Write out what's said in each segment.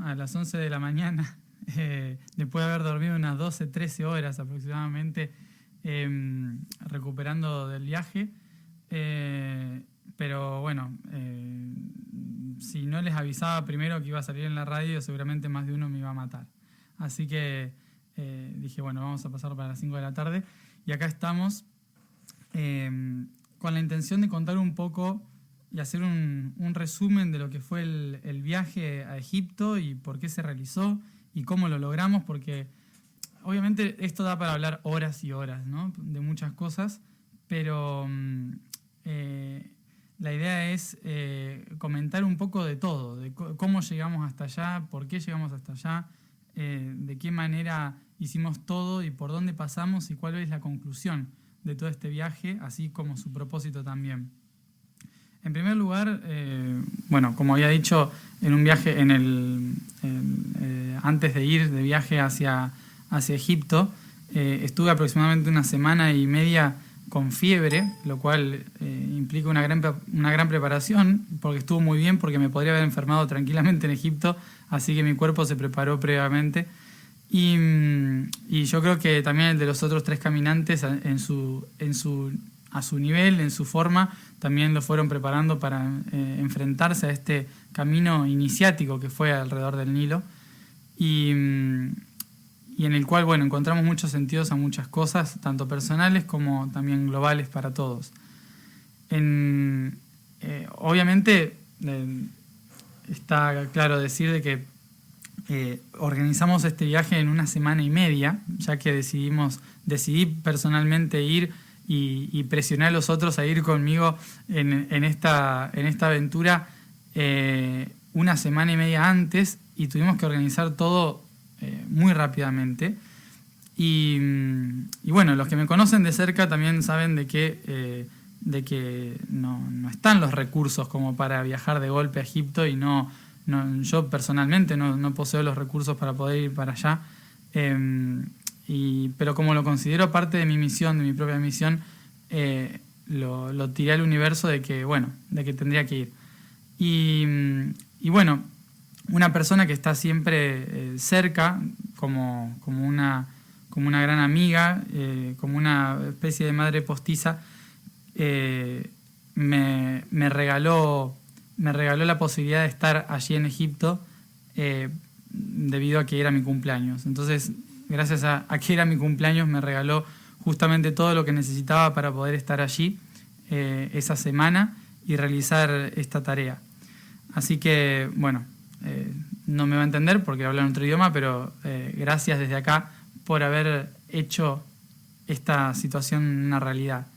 a las 11 de la mañana, después de haber dormido unas 12, 13 horas aproximadamente, recuperando del viaje. Pero bueno, si no les avisaba primero que iba a salir en la radio, seguramente más de uno me iba a matar. Así que dije, bueno, vamos a pasar para las 5 de la tarde. Y acá estamos con la intención de contar un poco y hacer un resumen de lo que fue el viaje a Egipto y por qué se realizó y cómo lo logramos, porque obviamente esto da para hablar horas y horas, ¿no?, de muchas cosas, pero la idea es comentar un poco de todo, de cómo llegamos hasta allá, por qué llegamos hasta allá, de qué manera hicimos todo y por dónde pasamos y cuál es la conclusión de todo este viaje, así como su propósito también. En primer lugar, bueno, como había dicho, en un viaje, antes de ir de viaje hacia Egipto, estuve aproximadamente una semana y media con fiebre, lo cual implica una gran preparación, porque estuvo muy bien, porque me podría haber enfermado tranquilamente en Egipto, así que mi cuerpo se preparó previamente. Y yo creo que también el de los otros 3 caminantes, a su nivel, en su forma, también lo fueron preparando para enfrentarse a este camino iniciático que fue alrededor del Nilo. Y en el cual, bueno, encontramos muchos sentidos a muchas cosas, tanto personales como también globales para todos. Obviamente, está claro decir de que organizamos este viaje en una semana y media, ya que decidí personalmente ir y presionar a los otros a ir conmigo en esta aventura una semana y media antes, y tuvimos que organizar todo muy rápidamente. Y bueno, los que me conocen de cerca también saben de que no están los recursos como para viajar de golpe a Egipto, y yo personalmente no poseo los recursos para poder ir para allá. Pero como lo considero parte de mi misión, de mi propia misión, lo tiré al universo de que tendría que ir. Y bueno, una persona que está siempre cerca, como una gran amiga, como una especie de madre postiza, me regaló la posibilidad de estar allí en Egipto debido a que era mi cumpleaños. Entonces, gracias a que era mi cumpleaños, me regaló justamente todo lo que necesitaba para poder estar allí esa semana y realizar esta tarea. Así que, bueno, no me va a entender porque habla en otro idioma, pero gracias desde acá por haber hecho esta situación una realidad.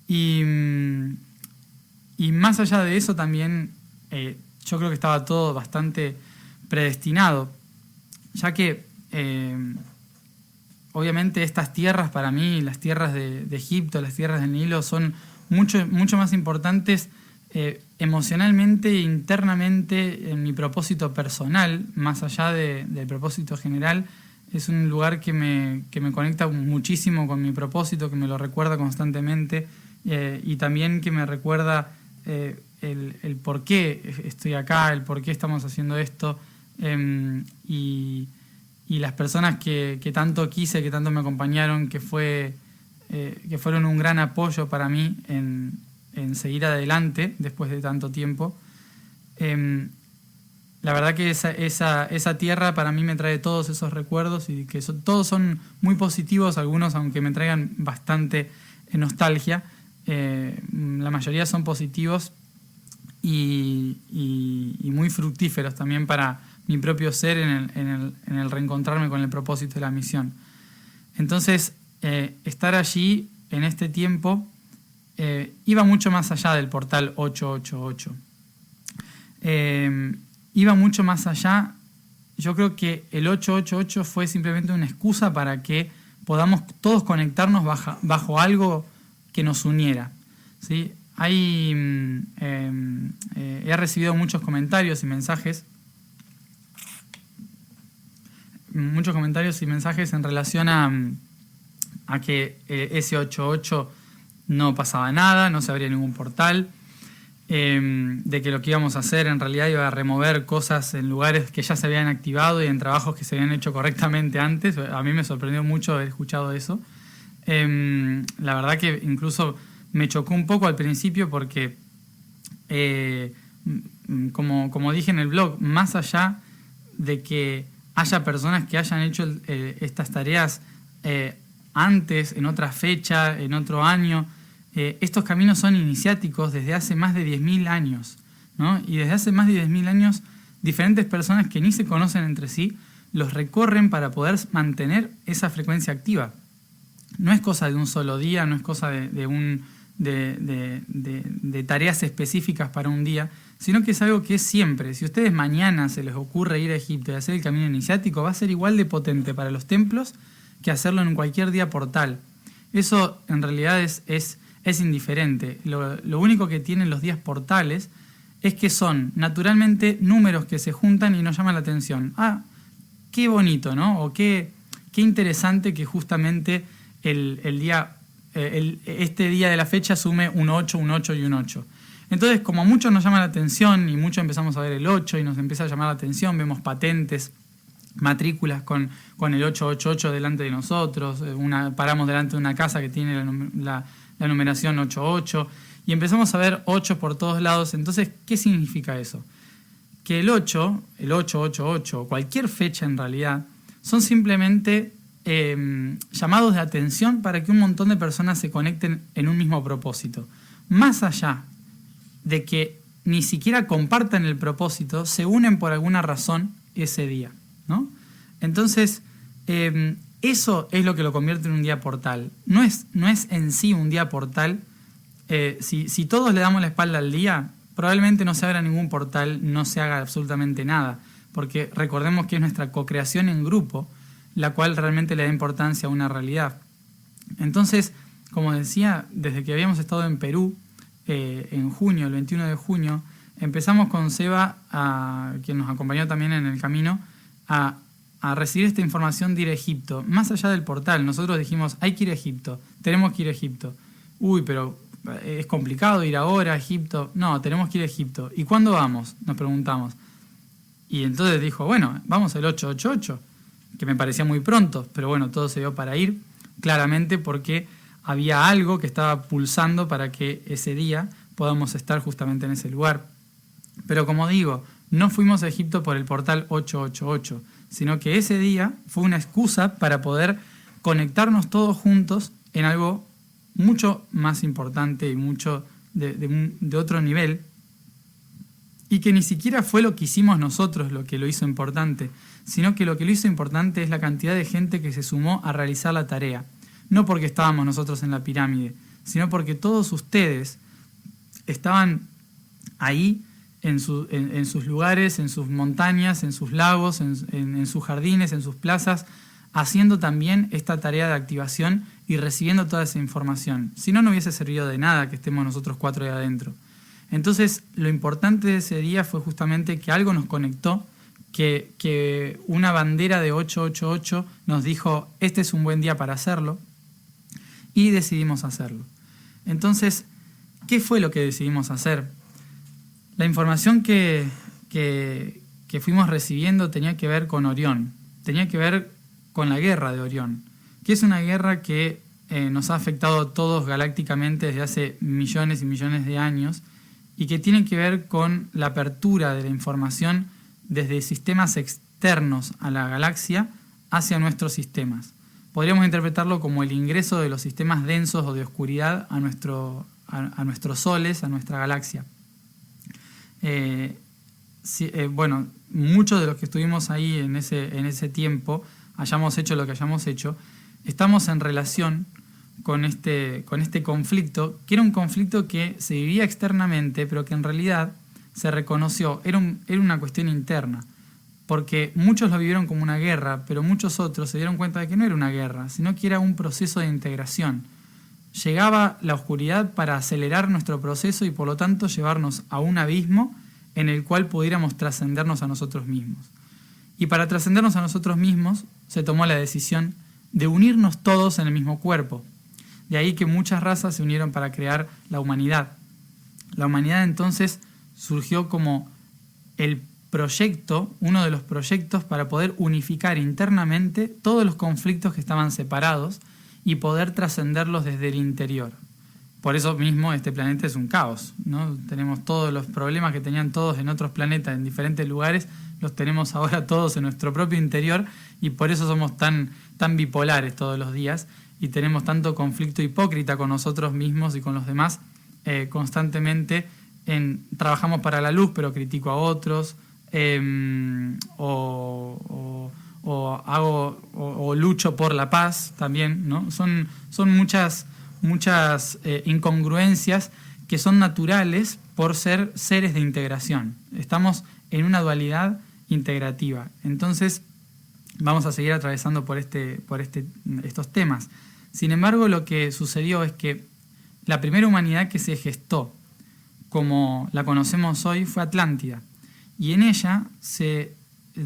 Y más allá de eso también, yo creo que estaba todo bastante predestinado, ya que obviamente estas tierras para mí, las tierras de Egipto, las tierras del Nilo, son mucho más importantes emocionalmente e internamente en mi propósito personal, más allá del propósito general. Es un lugar que me conecta muchísimo con mi propósito, que me lo recuerda constantemente, y también que me recuerda el por qué estoy acá, el por qué estamos haciendo esto, y las personas que tanto quise, que tanto me acompañaron, que fueron un gran apoyo para mí en seguir adelante después de tanto tiempo. La verdad que esa tierra para mí me trae todos esos recuerdos, y que todos son muy positivos, algunos aunque me traigan bastante nostalgia. La mayoría son positivos y muy fructíferos también para mi propio ser en el reencontrarme con el propósito de la misión. Entonces, estar allí en este tiempo iba mucho más allá del portal 888. Iba mucho más allá. Yo creo que el 888 fue simplemente una excusa para que podamos todos conectarnos bajo algo que nos uniera, ¿sí? He recibido muchos comentarios y mensajes en relación a que ese 88 no pasaba nada, no se abría ningún portal. de que lo que íbamos a hacer en realidad iba a remover cosas en lugares que ya se habían activado y en trabajos que se habían hecho correctamente antes. A mí me sorprendió mucho haber escuchado eso. La verdad que incluso me chocó un poco al principio porque, como dije en el blog, más allá de que haya personas que hayan hecho estas tareas antes, en otra fecha, en otro año, estos caminos son iniciáticos desde hace más de 10.000 años, ¿no? Y desde hace más de 10.000 años, diferentes personas que ni se conocen entre sí los recorren para poder mantener esa frecuencia activa. No es cosa de un solo día, no es cosa de tareas específicas para un día, sino que es algo que es siempre. Si a ustedes mañana se les ocurre ir a Egipto y hacer el camino iniciático, va a ser igual de potente para los templos que hacerlo en cualquier día portal. Eso en realidad es indiferente. Lo único que tienen los días portales es que son naturalmente números que se juntan y nos llaman la atención. Ah, qué bonito, ¿no? O qué interesante que justamente este día de la fecha sume un 8, un 8 y un 8. Entonces, como a muchos nos llama la atención y muchos empezamos a ver el 8 y nos empieza a llamar la atención, vemos patentes, matrículas con el 888 delante de nosotros, paramos delante de una casa que tiene la numeración 88 y empezamos a ver 8 por todos lados. Entonces, ¿qué significa eso? Que el 8, el 888, cualquier fecha en realidad, son simplemente llamados de atención para que un montón de personas se conecten en un mismo propósito. Más allá de que ni siquiera compartan el propósito, se unen por alguna razón ese día, ¿no? Entonces, eso es lo que lo convierte en un día portal. No es en sí un día portal. Si todos le damos la espalda al día, probablemente no se abra ningún portal, no se haga absolutamente nada, porque recordemos que es nuestra co-creación en grupo la cual realmente le da importancia a una realidad. Entonces, como decía, desde que habíamos estado en Perú, en junio, el 21 de junio, empezamos con Seba, quien nos acompañó también en el camino, a recibir esta información de ir a Egipto. Más allá del portal, nosotros dijimos, hay que ir a Egipto, tenemos que ir a Egipto. Uy, pero es complicado ir ahora a Egipto. No, tenemos que ir a Egipto. ¿Y cuándo vamos? Nos preguntamos. Y entonces dijo, bueno, vamos el 888, que me parecía muy pronto, pero bueno, todo se dio para ir, claramente porque había algo que estaba pulsando para que ese día podamos estar justamente en ese lugar. Pero como digo, no fuimos a Egipto por el portal 888, sino que ese día fue una excusa para poder conectarnos todos juntos en algo mucho más importante y mucho de otro nivel, y que ni siquiera fue lo que hicimos nosotros lo que lo hizo importante, sino que lo que lo hizo importante es la cantidad de gente que se sumó a realizar la tarea. No porque estábamos nosotros en la pirámide, sino porque todos ustedes estaban ahí en sus lugares, en sus montañas, en sus lagos, en sus jardines, en sus plazas, haciendo también esta tarea de activación y recibiendo toda esa información. Si no, no hubiese servido de nada que estemos nosotros 4 ahí adentro. Entonces, lo importante de ese día fue justamente que algo nos conectó, que una bandera de 888 nos dijo, este es un buen día para hacerlo, y decidimos hacerlo. Entonces, ¿qué fue lo que decidimos hacer? La información que fuimos recibiendo tenía que ver con Orión, tenía que ver con la guerra de Orión, que es una guerra que nos ha afectado a todos galácticamente desde hace millones y millones de años, y que tiene que ver con la apertura de la información desde sistemas externos a la galaxia hacia nuestros sistemas. Podríamos interpretarlo como el ingreso de los sistemas densos o de oscuridad a nuestros soles, a nuestra galaxia. Bueno, muchos de los que estuvimos ahí en ese tiempo, hayamos hecho lo que hayamos hecho, estamos en relación con este conflicto, que era un conflicto que se vivía externamente, pero que en realidad se reconoció, era una cuestión interna, porque muchos lo vivieron como una guerra, pero muchos otros se dieron cuenta de que no era una guerra, sino que era un proceso de integración. Llegaba la oscuridad para acelerar nuestro proceso y por lo tanto llevarnos a un abismo en el cual pudiéramos trascendernos a nosotros mismos. Y para trascendernos a nosotros mismos se tomó la decisión de unirnos todos en el mismo cuerpo. De ahí que muchas razas se unieron para crear la humanidad. La humanidad entonces surgió como el proyecto, uno de los proyectos para poder unificar internamente todos los conflictos que estaban separados y poder trascenderlos desde el interior. Por eso mismo este planeta es un caos, ¿no? Tenemos todos los problemas que tenían todos en otros planetas, en diferentes lugares, los tenemos ahora todos en nuestro propio interior, y por eso somos tan bipolares todos los días y tenemos tanto conflicto hipócrita con nosotros mismos y con los demás constantemente. Trabajamos para la luz pero critico a otros, o lucho por la paz también, ¿no? Son muchas incongruencias que son naturales por ser seres de integración. Estamos en una dualidad integrativa. Entonces vamos a seguir atravesando por estos temas. Sin embargo, lo que sucedió es que la primera humanidad que se gestó como la conocemos hoy fue Atlántida, y en ella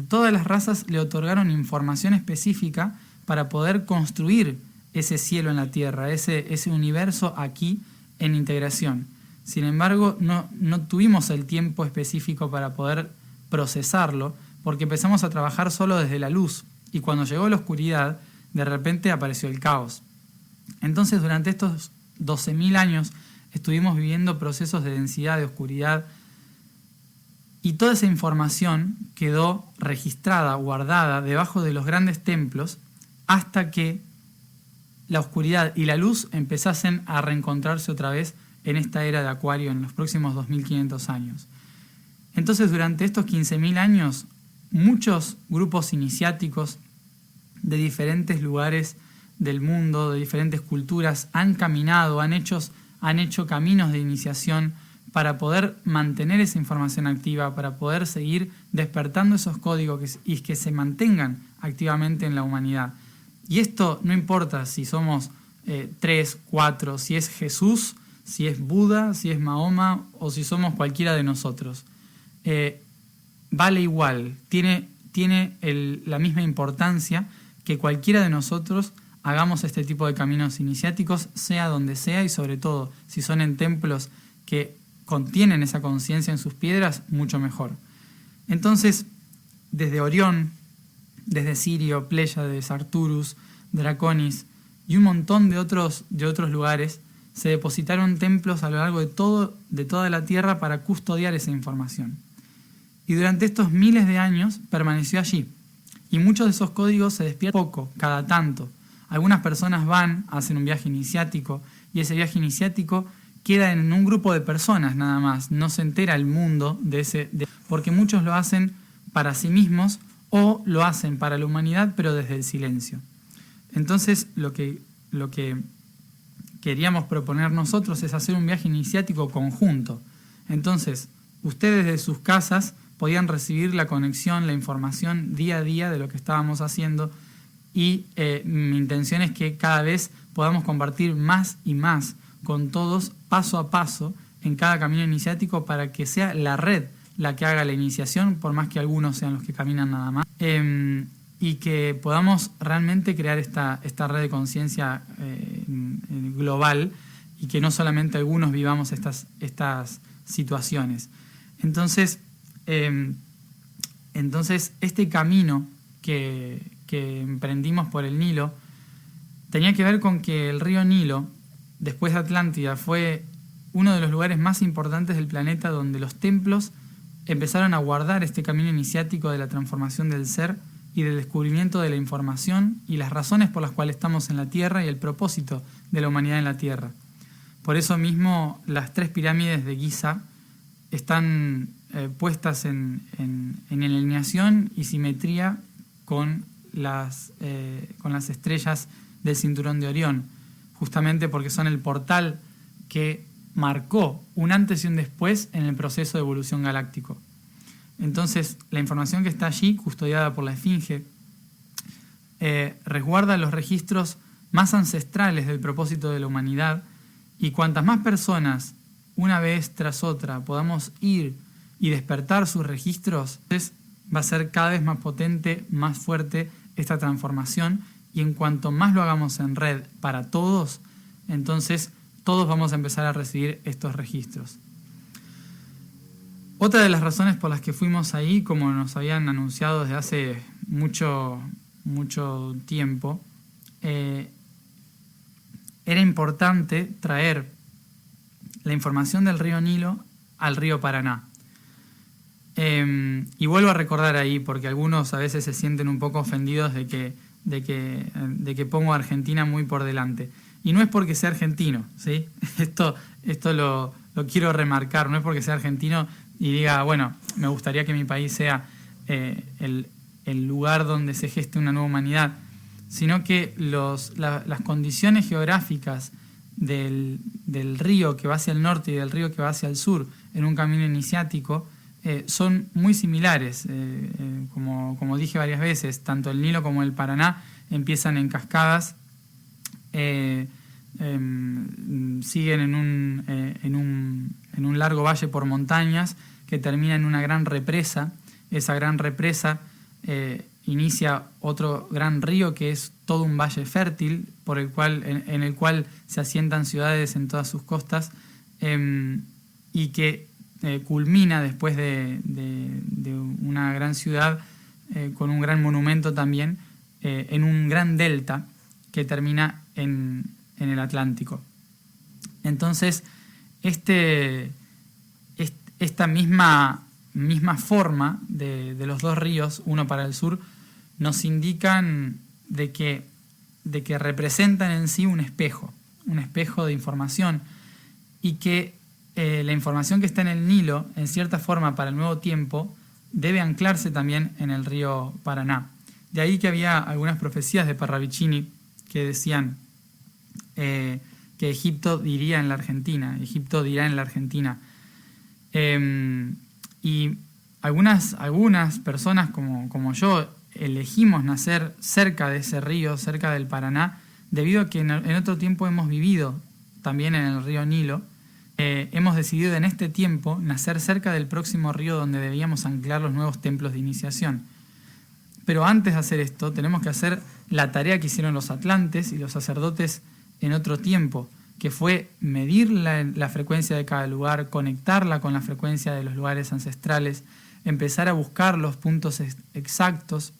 todas las razas le otorgaron información específica para poder construir ese cielo en la tierra, ese universo aquí en integración. Sin embargo, no tuvimos el tiempo específico para poder procesarlo, porque empezamos a trabajar solo desde la luz, y cuando llegó la oscuridad, de repente apareció el caos. Entonces, durante estos 12.000 años estuvimos viviendo procesos de densidad, de oscuridad, y toda esa información quedó registrada, guardada debajo de los grandes templos, hasta que la oscuridad y la luz empezasen a reencontrarse otra vez en esta era de Acuario en los próximos 2.500 años. Entonces, durante estos 15.000 años, muchos grupos iniciáticos de diferentes lugares del mundo, de diferentes culturas, han caminado, han hecho caminos de iniciación para poder mantener esa información activa, para poder seguir despertando esos códigos y que se mantengan activamente en la humanidad. Y esto no importa si somos 3, 4, si es Jesús, si es Buda, si es Mahoma o si somos cualquiera de nosotros. Vale igual, tiene la misma importancia que cualquiera de nosotros hagamos este tipo de caminos iniciáticos, sea donde sea, y sobre todo si son en templos que contienen esa conciencia en sus piedras, mucho mejor. Entonces, desde Orión, desde Sirio, Pléyades, Arcturus, Draconis y un montón de otros lugares, se depositaron templos a lo largo de toda la Tierra para custodiar esa información. Y durante estos miles de años permaneció allí. Y muchos de esos códigos se despiertan poco, cada tanto. Algunas personas hacen un viaje iniciático, y ese viaje iniciático queda en un grupo de personas nada más. No se entera el mundo porque muchos lo hacen para sí mismos o lo hacen para la humanidad, pero desde el silencio. Entonces, lo que queríamos proponer nosotros es hacer un viaje iniciático conjunto. Entonces, ustedes de sus casas podían recibir la conexión, la información día a día de lo que estábamos haciendo, y mi intención es que cada vez podamos compartir más y más con todos, paso a paso, en cada camino iniciático, para que sea la red la que haga la iniciación, por más que algunos sean los que caminan nada más, y que podamos realmente crear esta red de conciencia global, y que no solamente algunos vivamos estas situaciones. Entonces, este camino que emprendimos por el Nilo tenía que ver con que el río Nilo, después de Atlántida, fue uno de los lugares más importantes del planeta donde los templos empezaron a guardar este camino iniciático de la transformación del ser y del descubrimiento de la información y las razones por las cuales estamos en la Tierra y el propósito de la humanidad en la Tierra. Por eso mismo las 3 pirámides de Giza están puestas en alineación y simetría con las estrellas del cinturón de Orión, justamente porque son el portal que marcó un antes y un después en el proceso de evolución galáctico. Entonces, la información que está allí, custodiada por la Esfinge, resguarda los registros más ancestrales del propósito de la humanidad, y cuantas más personas, una vez tras otra, podamos ir y despertar sus registros, entonces va a ser cada vez más potente, más fuerte esta transformación, y en cuanto más lo hagamos en red para todos, entonces todos vamos a empezar a recibir estos registros. Otra de las razones por las que fuimos ahí, como nos habían anunciado desde hace mucho tiempo, era importante traer la información del río Nilo al río Paraná. Y vuelvo a recordar ahí, porque algunos a veces se sienten un poco ofendidos de que pongo a Argentina muy por delante. Y no es porque sea argentino, ¿sí? Esto lo quiero remarcar, no es porque sea argentino y diga, bueno, me gustaría que mi país sea el lugar donde se geste una nueva humanidad, sino que las condiciones geográficas del río que va hacia el norte y del río que va hacia el sur en un camino iniciático son muy similares. Como dije varias veces, tanto el Nilo como el Paraná empiezan en cascadas, siguen en un largo valle por montañas que termina en una gran represa. Esa gran represa inicia otro gran río que es todo un valle fértil en el cual se asientan ciudades en todas sus costas, y que culmina después de una gran ciudad con un gran monumento también en un gran delta que termina en el Atlántico. Entonces, esta misma forma de los dos ríos, uno para el sur, nos indican de que representan en sí un espejo de información, y que la información que está en el Nilo, en cierta forma para el nuevo tiempo, debe anclarse también en el río Paraná. De ahí que había algunas profecías de Parravicini que decían que Egipto dirá en la Argentina. Y algunas personas como yo elegimos nacer cerca de ese río, cerca del Paraná, debido a que en otro tiempo hemos vivido también en el río Nilo. Hemos decidido en este tiempo nacer cerca del próximo río donde debíamos anclar los nuevos templos de iniciación. Pero antes de hacer esto, tenemos que hacer la tarea que hicieron los atlantes y los sacerdotes en otro tiempo, que fue medir la frecuencia de cada lugar, conectarla con la frecuencia de los lugares ancestrales, empezar a buscar los puntos exactos,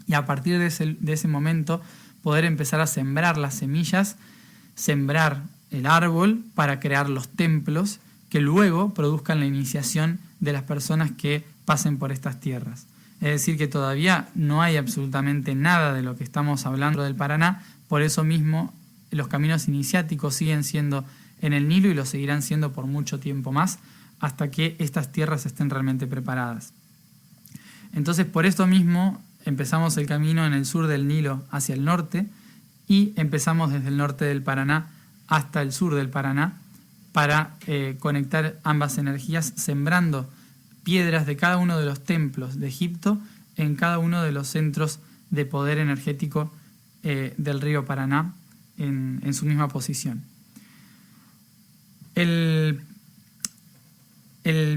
y a partir de ese momento poder empezar a sembrar las semillas, sembrar el árbol para crear los templos que luego produzcan la iniciación de las personas que pasen por estas tierras. Es decir, que todavía no hay absolutamente nada de lo que estamos hablando del Paraná. Por eso mismo los caminos iniciáticos siguen siendo en el Nilo y lo seguirán siendo por mucho tiempo más, hasta que estas tierras estén realmente preparadas. Entonces, por esto mismo empezamos el camino en el sur del Nilo hacia el norte, y empezamos desde el norte del Paraná hasta el sur del Paraná para conectar ambas energías, sembrando piedras de cada uno de los templos de Egipto en cada uno de los centros de poder energético del río Paraná en su misma posición. El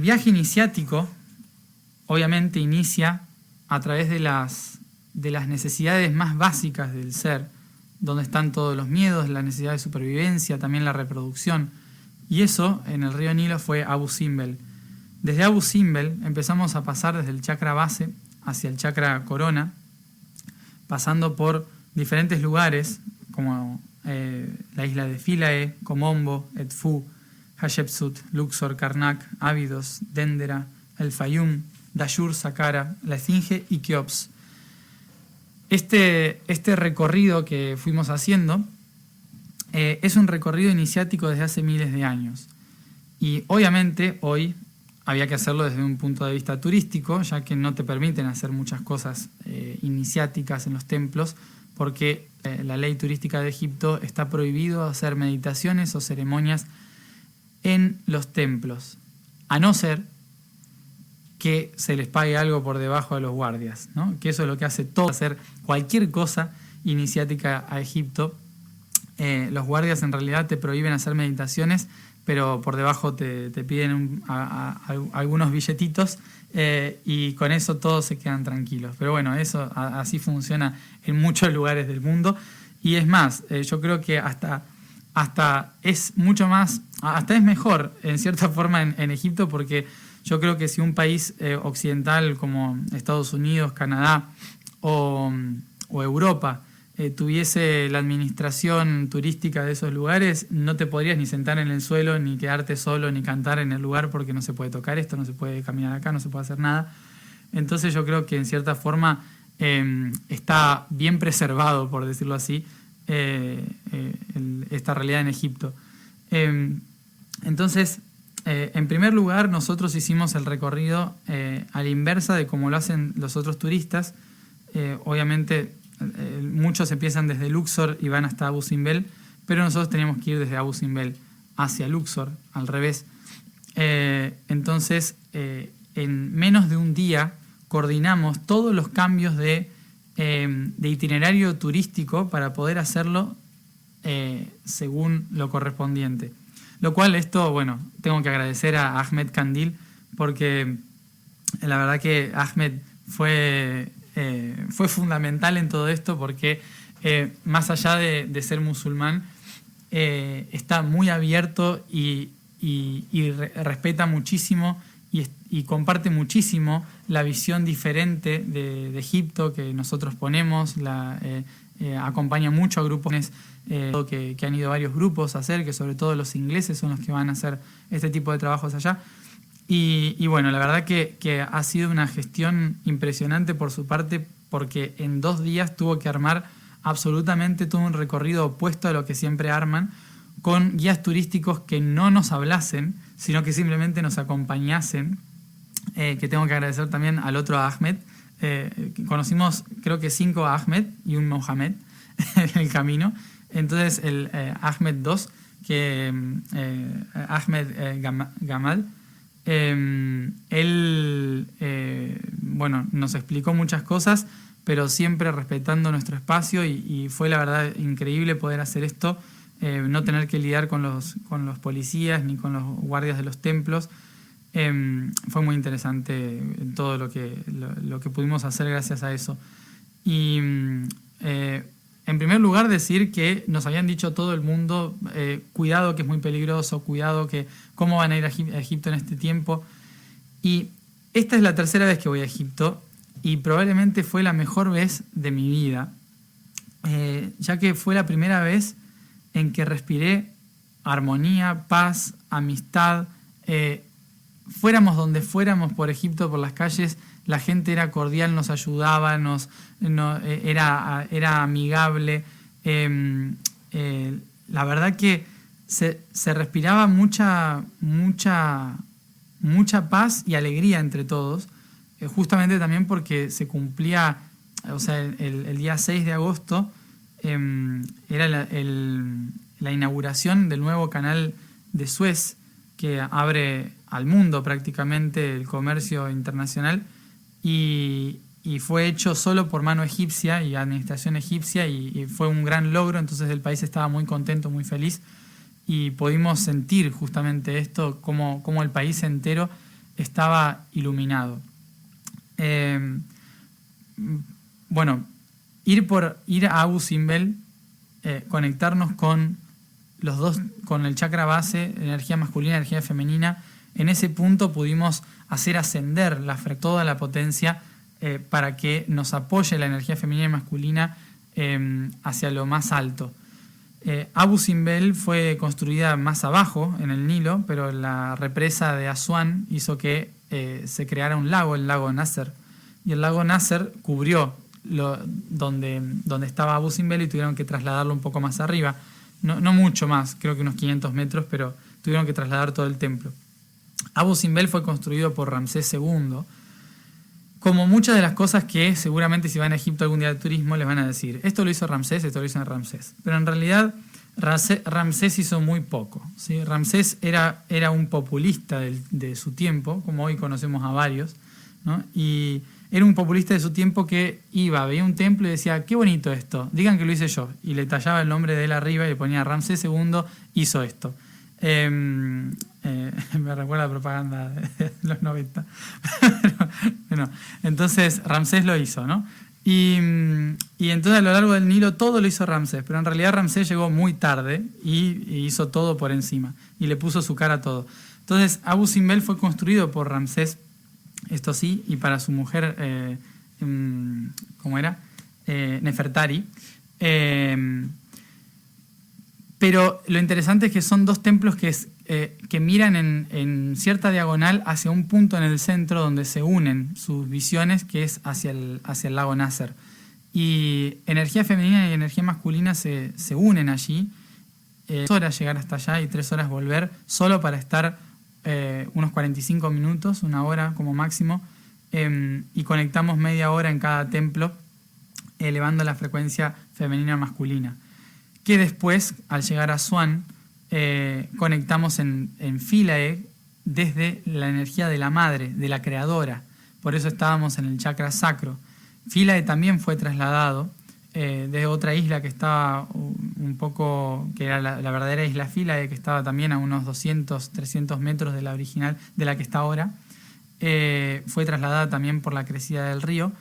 viaje iniciático obviamente inicia a través de las necesidades más básicas del ser, donde están todos los miedos, la necesidad de supervivencia, también la reproducción. Y eso en el río Nilo fue Abu Simbel. Desde Abu Simbel empezamos a pasar desde el chakra base hacia el chakra corona, pasando por diferentes lugares como la isla de Philae, Komombo, Edfu, Hatshepsut, Luxor, Karnak, Abydos, Dendera, El Fayum, Dashur, Saqqara, la Esfinge y Keops. Este recorrido que fuimos haciendo es un recorrido iniciático desde hace miles de años. Y obviamente hoy había que hacerlo desde un punto de vista turístico, ya que no te permiten hacer muchas cosas iniciáticas en los templos, porque la ley turística de Egipto está prohibido hacer meditaciones o ceremonias en los templos, a no ser que se les pague algo por debajo de los guardias, ¿no? Que eso es lo que hace todo, hacer cualquier cosa iniciática a Egipto. Los guardias en realidad te prohíben hacer meditaciones, pero por debajo te piden algunos billetitos, y con eso todos se quedan tranquilos. Pero bueno, eso así funciona en muchos lugares del mundo. Y es más, yo creo que hasta es mucho más, hasta es mejor en cierta forma en Egipto, porque Yo creo que si un país occidental como Estados Unidos, Canadá o Europa tuviese la administración turística de esos lugares, no te podrías ni sentar en el suelo, ni quedarte solo, ni cantar en el lugar, porque no se puede tocar esto, no se puede caminar acá, no se puede hacer nada. Entonces yo creo que en cierta forma está bien preservado, por decirlo así, esta realidad en Egipto. Entonces, en primer lugar, nosotros hicimos el recorrido a la inversa de como lo hacen los otros turistas. Obviamente, muchos empiezan desde Luxor y van hasta Abu Simbel, pero nosotros teníamos que ir desde Abu Simbel hacia Luxor, al revés. Entonces, en menos de un día coordinamos todos los cambios de itinerario turístico para poder hacerlo según lo correspondiente. Lo cual esto, bueno, tengo que agradecer a Ahmed Kandil, porque la verdad que Ahmed fue fundamental en todo esto, porque más allá de ser musulmán, está muy abierto y respeta muchísimo y comparte muchísimo la visión diferente de Egipto que nosotros ponemos, acompaña mucho a grupos que han ido varios grupos a hacer, que sobre todo los ingleses son los que van a hacer este tipo de trabajos allá. Y bueno, la verdad que ha sido una gestión impresionante por su parte, porque en 2 días tuvo que armar absolutamente todo un recorrido opuesto a lo que siempre arman, con guías turísticos que no nos hablasen, sino que simplemente nos acompañasen, que tengo que agradecer también al otro Ahmed. Conocimos creo que 5 Ahmed y un Mohamed en el camino. Entonces el Ahmed 2, Ahmed Gamal, él bueno, nos explicó muchas cosas, pero siempre respetando nuestro espacio, y fue la verdad increíble poder hacer esto, no tener que lidiar con los policías ni con los guardias de los templos. Fue muy interesante todo lo que pudimos hacer gracias a eso. Y en primer lugar decir que nos habían dicho todo el mundo, cuidado que es muy peligroso, cuidado que cómo van a ir a Egipto en este tiempo. Y esta es la 3ª vez que voy a Egipto, y probablemente fue la mejor vez de mi vida, ya que fue la primera vez en que respiré armonía, paz, amistad. Fuéramos donde fuéramos por Egipto, por las calles, la gente era cordial, nos ayudaba, era amigable. La verdad que se respiraba mucha paz y alegría entre todos, justamente también porque se cumplía, o sea, el día 6 de agosto era la inauguración del nuevo canal de Suez, que abre al mundo prácticamente el comercio internacional, y fue hecho solo por mano egipcia y administración egipcia, y fue un gran logro. Entonces el país estaba muy contento, muy feliz, y pudimos sentir justamente esto, como el país entero estaba iluminado. Bueno, ir a Abu Simbel, conectarnos con los dos, con el chakra base, energía masculina, energía femenina. En ese punto pudimos hacer ascender toda la potencia para que nos apoye la energía femenina y masculina hacia lo más alto. Abu Simbel fue construida más abajo, en el Nilo, pero la represa de Asuán hizo que se creara un lago, el lago Nasser. Y el lago Nasser cubrió donde estaba Abu Simbel, y tuvieron que trasladarlo un poco más arriba. No mucho más, creo que unos 500 metros, pero tuvieron que trasladar todo el templo. Abu Simbel fue construido por Ramsés II. Como muchas de las cosas que seguramente si van a Egipto algún día de turismo les van a decir, esto lo hizo Ramsés, esto lo hizo Ramsés. Pero en realidad Ramsés hizo muy poco, ¿sí? Ramsés era un populista de su tiempo, como hoy conocemos a varios, ¿no? Y era un populista de su tiempo que veía un templo y decía, qué bonito esto, digan que lo hice yo. Y le tallaba el nombre de él arriba y le ponía Ramsés II hizo esto. Me recuerda a la propaganda de los 90. Bueno, entonces Ramsés lo hizo, ¿no? Y entonces a lo largo del Nilo todo lo hizo Ramsés, pero en realidad Ramsés llegó muy tarde y hizo todo por encima y le puso su cara a todo. Entonces, Abu Simbel fue construido por Ramsés, esto sí, y para su mujer, ¿cómo era? Nefertari. Pero lo interesante es que son dos templos que miran en cierta diagonal hacia un punto en el centro donde se unen sus visiones, que es hacia el lago Nasser. Y energía femenina y energía masculina se unen allí. 3 horas llegar hasta allá y 3 horas volver, solo para estar unos 45 minutos, 1 hora como máximo, y conectamos media hora en cada templo, elevando la frecuencia femenina masculina. Que después, al llegar a Aswan, conectamos en Philae desde la energía de la madre, de la creadora. Por eso estábamos en el chakra sacro. Philae también fue trasladado de otra isla que estaba un poco, que era la verdadera isla Philae, que estaba también a unos 200, 300 metros de la original, de la que está ahora. Fue trasladada también por la crecida del río.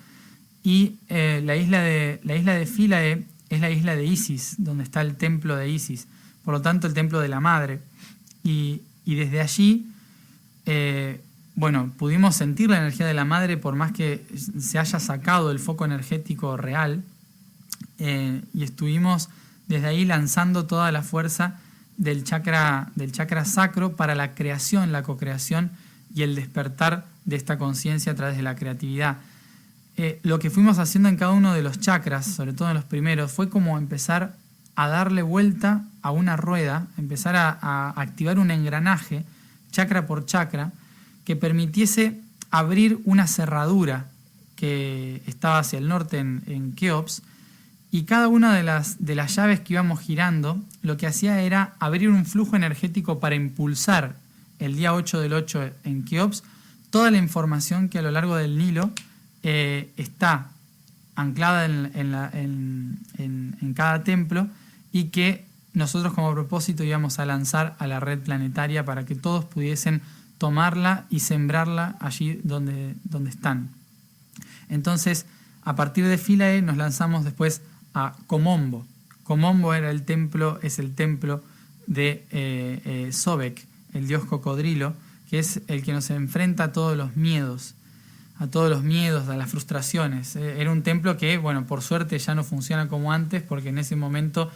Y la isla de Philae es la isla de Isis, donde está el templo de Isis, por lo tanto el templo de la madre. Y desde allí, pudimos sentir la energía de la madre por más que se haya sacado el foco energético real, y estuvimos desde ahí lanzando toda la fuerza del chakra sacro para la creación, la cocreación y el despertar de esta conciencia a través de la creatividad. Lo que fuimos haciendo en cada uno de los chakras, sobre todo en los primeros, fue como empezar a darle vuelta a una rueda, empezar a activar un engranaje, chakra por chakra, que permitiese abrir una cerradura que estaba hacia el norte en Keops, y cada una de las llaves que íbamos girando, lo que hacía era abrir un flujo energético para impulsar el día 8 del 8 en Keops toda la información que a lo largo del Nilo está anclada en cada templo, y que nosotros como propósito íbamos a lanzar a la red planetaria para que todos pudiesen tomarla y sembrarla allí donde están. Entonces, a partir de Philae nos lanzamos después a Komombo. Komombo es el templo de Sobek, el dios cocodrilo, que es el que nos enfrenta a todos los miedos, a las frustraciones. Era un templo que, por suerte ya no funciona como antes, porque en ese momento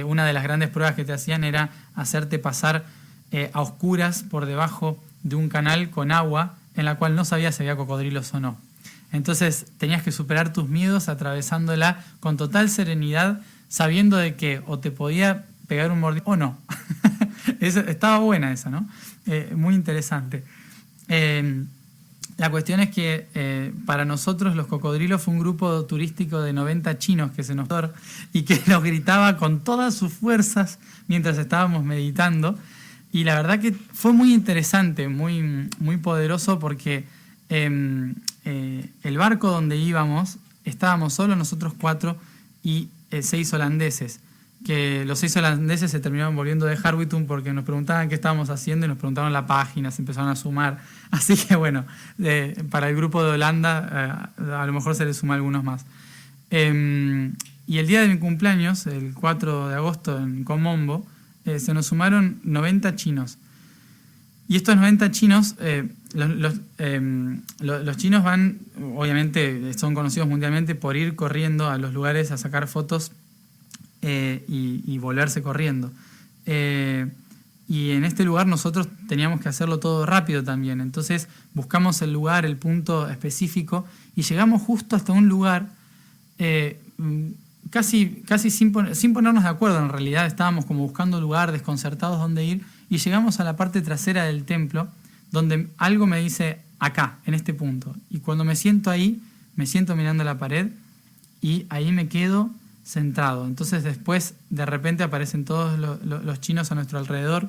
una de las grandes pruebas que te hacían era hacerte pasar a oscuras por debajo de un canal con agua en la cual no sabías si había cocodrilos o no. Entonces tenías que superar tus miedos atravesándola con total serenidad, sabiendo de que o te podía pegar un mordisco o no. Estaba buena esa, ¿no? Muy interesante. La cuestión es que para nosotros los cocodrilos fue un grupo turístico de 90 chinos que se nos y que nos gritaba con todas sus fuerzas mientras estábamos meditando. Y la verdad que fue muy interesante, muy, muy poderoso, porque el barco donde íbamos, estábamos solo nosotros 4 y 6 holandeses. Que los 6 holandeses se terminaron volviendo de Harwitton porque nos preguntaban qué estábamos haciendo y nos preguntaron la página, se empezaron a sumar. Así que para el grupo de Holanda a lo mejor se le suma algunos más. Y el día de mi cumpleaños, el 4 de agosto en Komombo, se nos sumaron 90 chinos. Y estos 90 chinos, los chinos van, obviamente son conocidos mundialmente por ir corriendo a los lugares a sacar fotos y volverse corriendo. Y en este lugar nosotros teníamos que hacerlo todo rápido también. Entonces buscamos el lugar, el punto específico, y llegamos justo hasta un lugar casi sin ponernos de acuerdo. En realidad estábamos como buscando lugar, desconcertados dónde ir, y llegamos a la parte trasera del templo, donde algo me dice acá, en este punto. Y cuando me siento ahí, me siento mirando la pared, y ahí me quedo centrado. Entonces después de repente aparecen todos los chinos a nuestro alrededor,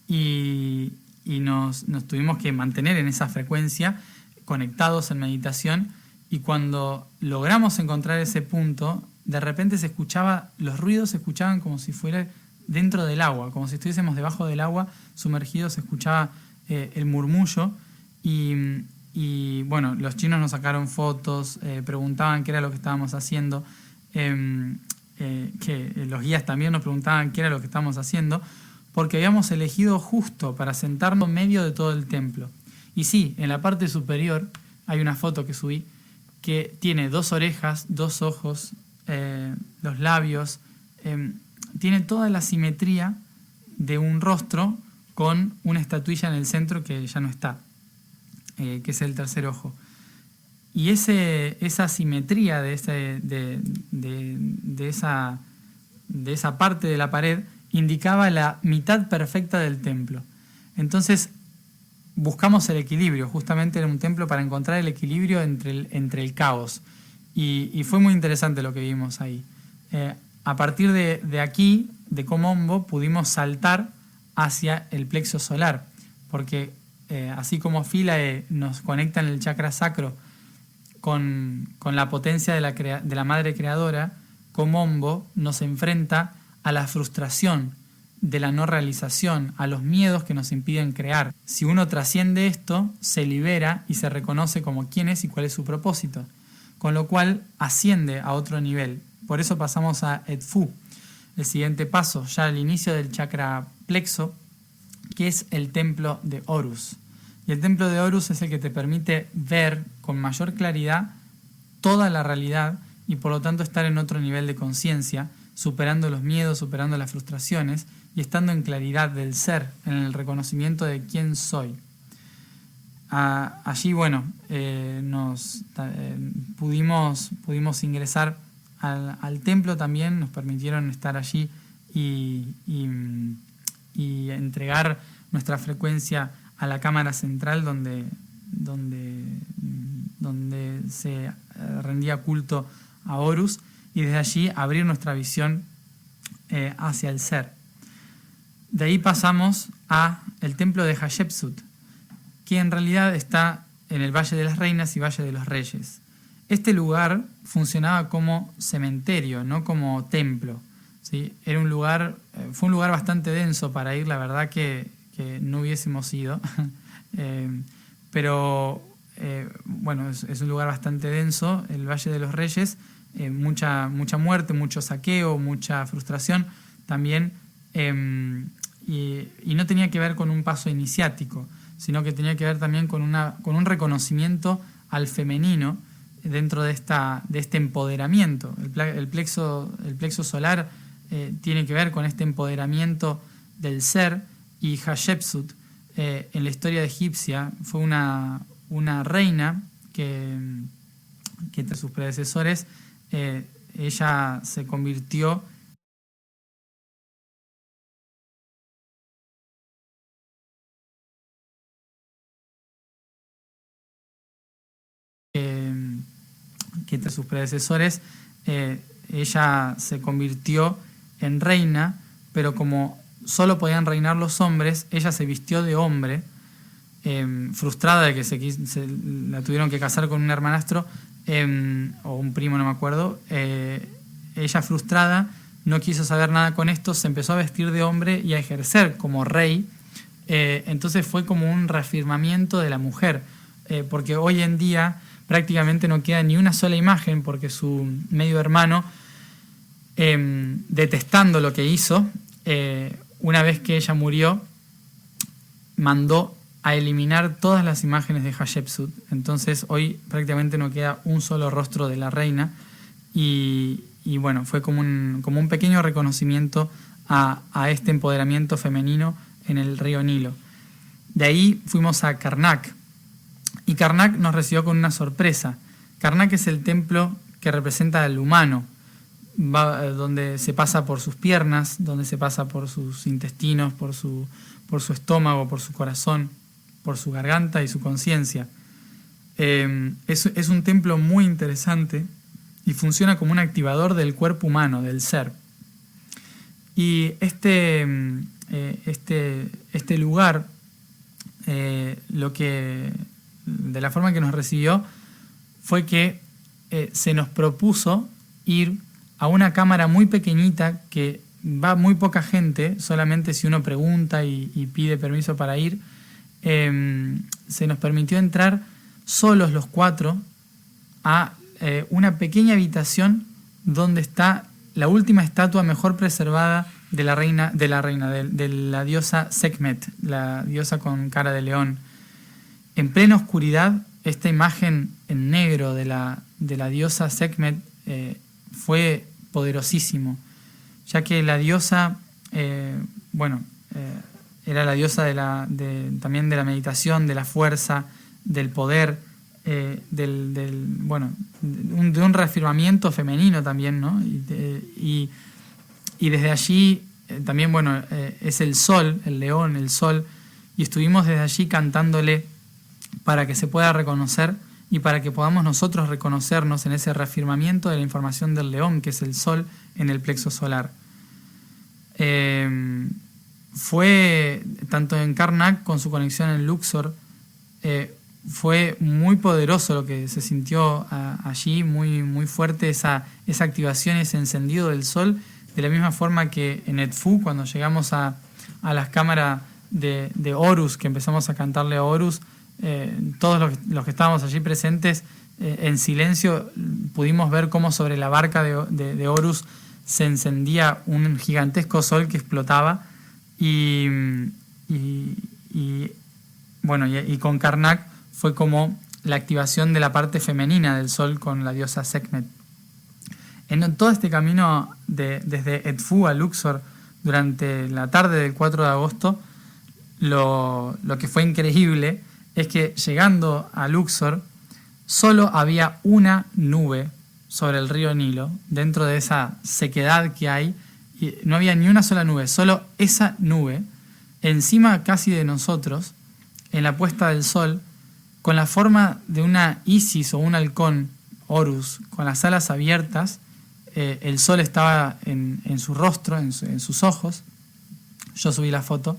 y nos tuvimos que mantener en esa frecuencia, conectados en meditación. Y cuando logramos encontrar ese punto, de repente los ruidos se escuchaban como si fuera dentro del agua, como si estuviésemos debajo del agua, sumergidos. Se escuchaba el murmullo, y los chinos nos sacaron fotos, preguntaban qué era lo que estábamos haciendo, que los guías también nos preguntaban qué era lo que estábamos haciendo, porque habíamos elegido justo para sentarnos en medio de todo el templo. Y sí, en la parte superior hay una foto que subí que tiene 2 orejas, 2 ojos, los labios, tiene toda la simetría de un rostro con una estatuilla en el centro que ya no está, que es el tercer ojo. Y esa simetría de esa parte de la pared indicaba la mitad perfecta del templo. Entonces buscamos el equilibrio, justamente en un templo para encontrar el equilibrio entre el caos. Y fue muy interesante lo que vimos ahí. A partir de aquí, de Komombo, pudimos saltar hacia el plexo solar, porque así como Philae nos conecta en el chakra sacro con la potencia de la madre creadora, Komombo nos enfrenta a la frustración de la no realización, a los miedos que nos impiden crear. Si uno trasciende esto, se libera y se reconoce como quién es y cuál es su propósito, con lo cual asciende a otro nivel. Por eso pasamos a Edfu, el siguiente paso, ya al inicio del chakra plexo, que es el templo de Horus. Y el templo de Horus es el que te permite ver con mayor claridad toda la realidad y por lo tanto estar en otro nivel de conciencia, superando los miedos, superando las frustraciones y estando en claridad del ser, en el reconocimiento de quién soy. Allí, bueno, pudimos ingresar al templo también, nos permitieron estar allí y entregar nuestra frecuencia a la cámara central donde se rendía culto a Horus, y desde allí abrir nuestra visión hacia el ser. De ahí pasamos a el templo de Hatshepsut, que en realidad está en el Valle de las Reinas y Valle de los Reyes. Este lugar funcionaba como cementerio, no como templo, ¿sí? Fue un lugar bastante denso para ir, la verdad que no hubiésemos ido, pero bueno, es un lugar bastante denso, el Valle de los Reyes, mucha muerte, mucho saqueo, mucha frustración también, y no tenía que ver con un paso iniciático, sino que tenía que ver también con un reconocimiento al femenino dentro de este empoderamiento. El plexo solar tiene que ver con este empoderamiento del ser, y Hatshepsut en la historia egipcia fue una reina que entre sus predecesores ella se convirtió entre sus predecesores ella se convirtió en reina, pero como solo podían reinar los hombres, ella se vistió de hombre, frustrada de que la tuvieron que casar con un hermanastro o un primo, no me acuerdo. Ella, frustrada, no quiso saber nada con esto, se empezó a vestir de hombre y a ejercer como rey. Entonces fue como un reafirmamiento de la mujer, porque hoy en día prácticamente no queda ni una sola imagen, porque su medio hermano, detestando lo que hizo, una vez que ella murió, mandó a eliminar todas las imágenes de Hatshepsut. Entonces hoy prácticamente no queda un solo rostro de la reina, y bueno, fue como un pequeño reconocimiento a este empoderamiento femenino en el río Nilo. De ahí fuimos a Karnak, y Karnak nos recibió con una sorpresa. Karnak es el templo que representa al humano, donde se pasa por sus piernas, donde se pasa por sus intestinos, por su estómago, por su corazón, por su garganta y su conciencia. Es un templo muy interesante y funciona como un activador del cuerpo humano, del ser. Y este lugar, de la forma que nos recibió, fue que se nos propuso ir a una cámara muy pequeñita que va muy poca gente, solamente si uno pregunta y pide permiso para ir. Se nos permitió entrar solos los 4 a una pequeña habitación donde está la última estatua mejor preservada de la diosa Sekhmet, la diosa con cara de león. En plena oscuridad, esta imagen en negro de la diosa Sekhmet fue poderosísimo, ya que la diosa, era la diosa también de la meditación, de la fuerza, del poder, de un reafirmamiento femenino también, ¿no? Y desde allí también, es el sol, el león, el sol, y estuvimos desde allí cantándole para que se pueda reconocer y para que podamos nosotros reconocernos en ese reafirmamiento de la información del león, que es el sol en el plexo solar. Fue, tanto en Karnak con su conexión en Luxor, fue muy poderoso lo que se sintió allí, muy, muy fuerte esa activación, ese encendido del sol, de la misma forma que en Edfu, cuando llegamos a las cámaras de Horus, que empezamos a cantarle a Horus, todos los que estábamos allí presentes, en silencio, pudimos ver cómo sobre la barca de Horus se encendía un gigantesco sol que explotaba, y con Karnak fue como la activación de la parte femenina del sol con la diosa Sekhmet. En todo este camino desde Edfu a Luxor durante la tarde del 4 de agosto, lo que fue increíble es que llegando a Luxor solo había una nube sobre el río Nilo, dentro de esa sequedad que hay, y no había ni una sola nube, solo esa nube, encima casi de nosotros, en la puesta del sol, con la forma de una Isis o un halcón, Horus, con las alas abiertas. El sol estaba en su rostro, en sus ojos. Yo subí la foto.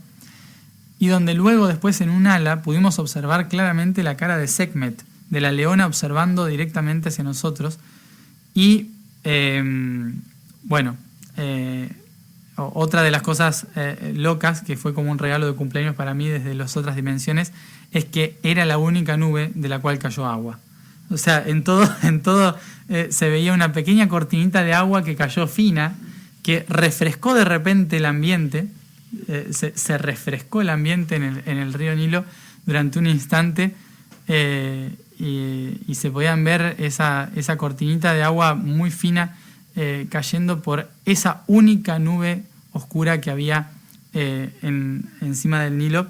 Y donde luego, después en un ala, pudimos observar claramente la cara de Sekhmet, de la leona observando directamente hacia nosotros. Y, otra de las cosas locas, que fue como un regalo de cumpleaños para mí desde las otras dimensiones, es que era la única nube de la cual cayó agua. O sea, en todo se veía una pequeña cortinita de agua que cayó fina, que refrescó de repente el ambiente, se refrescó el ambiente en el río Nilo durante un instante, y se podían ver esa cortinita de agua muy fina cayendo por esa única nube oscura que había encima del Nilo,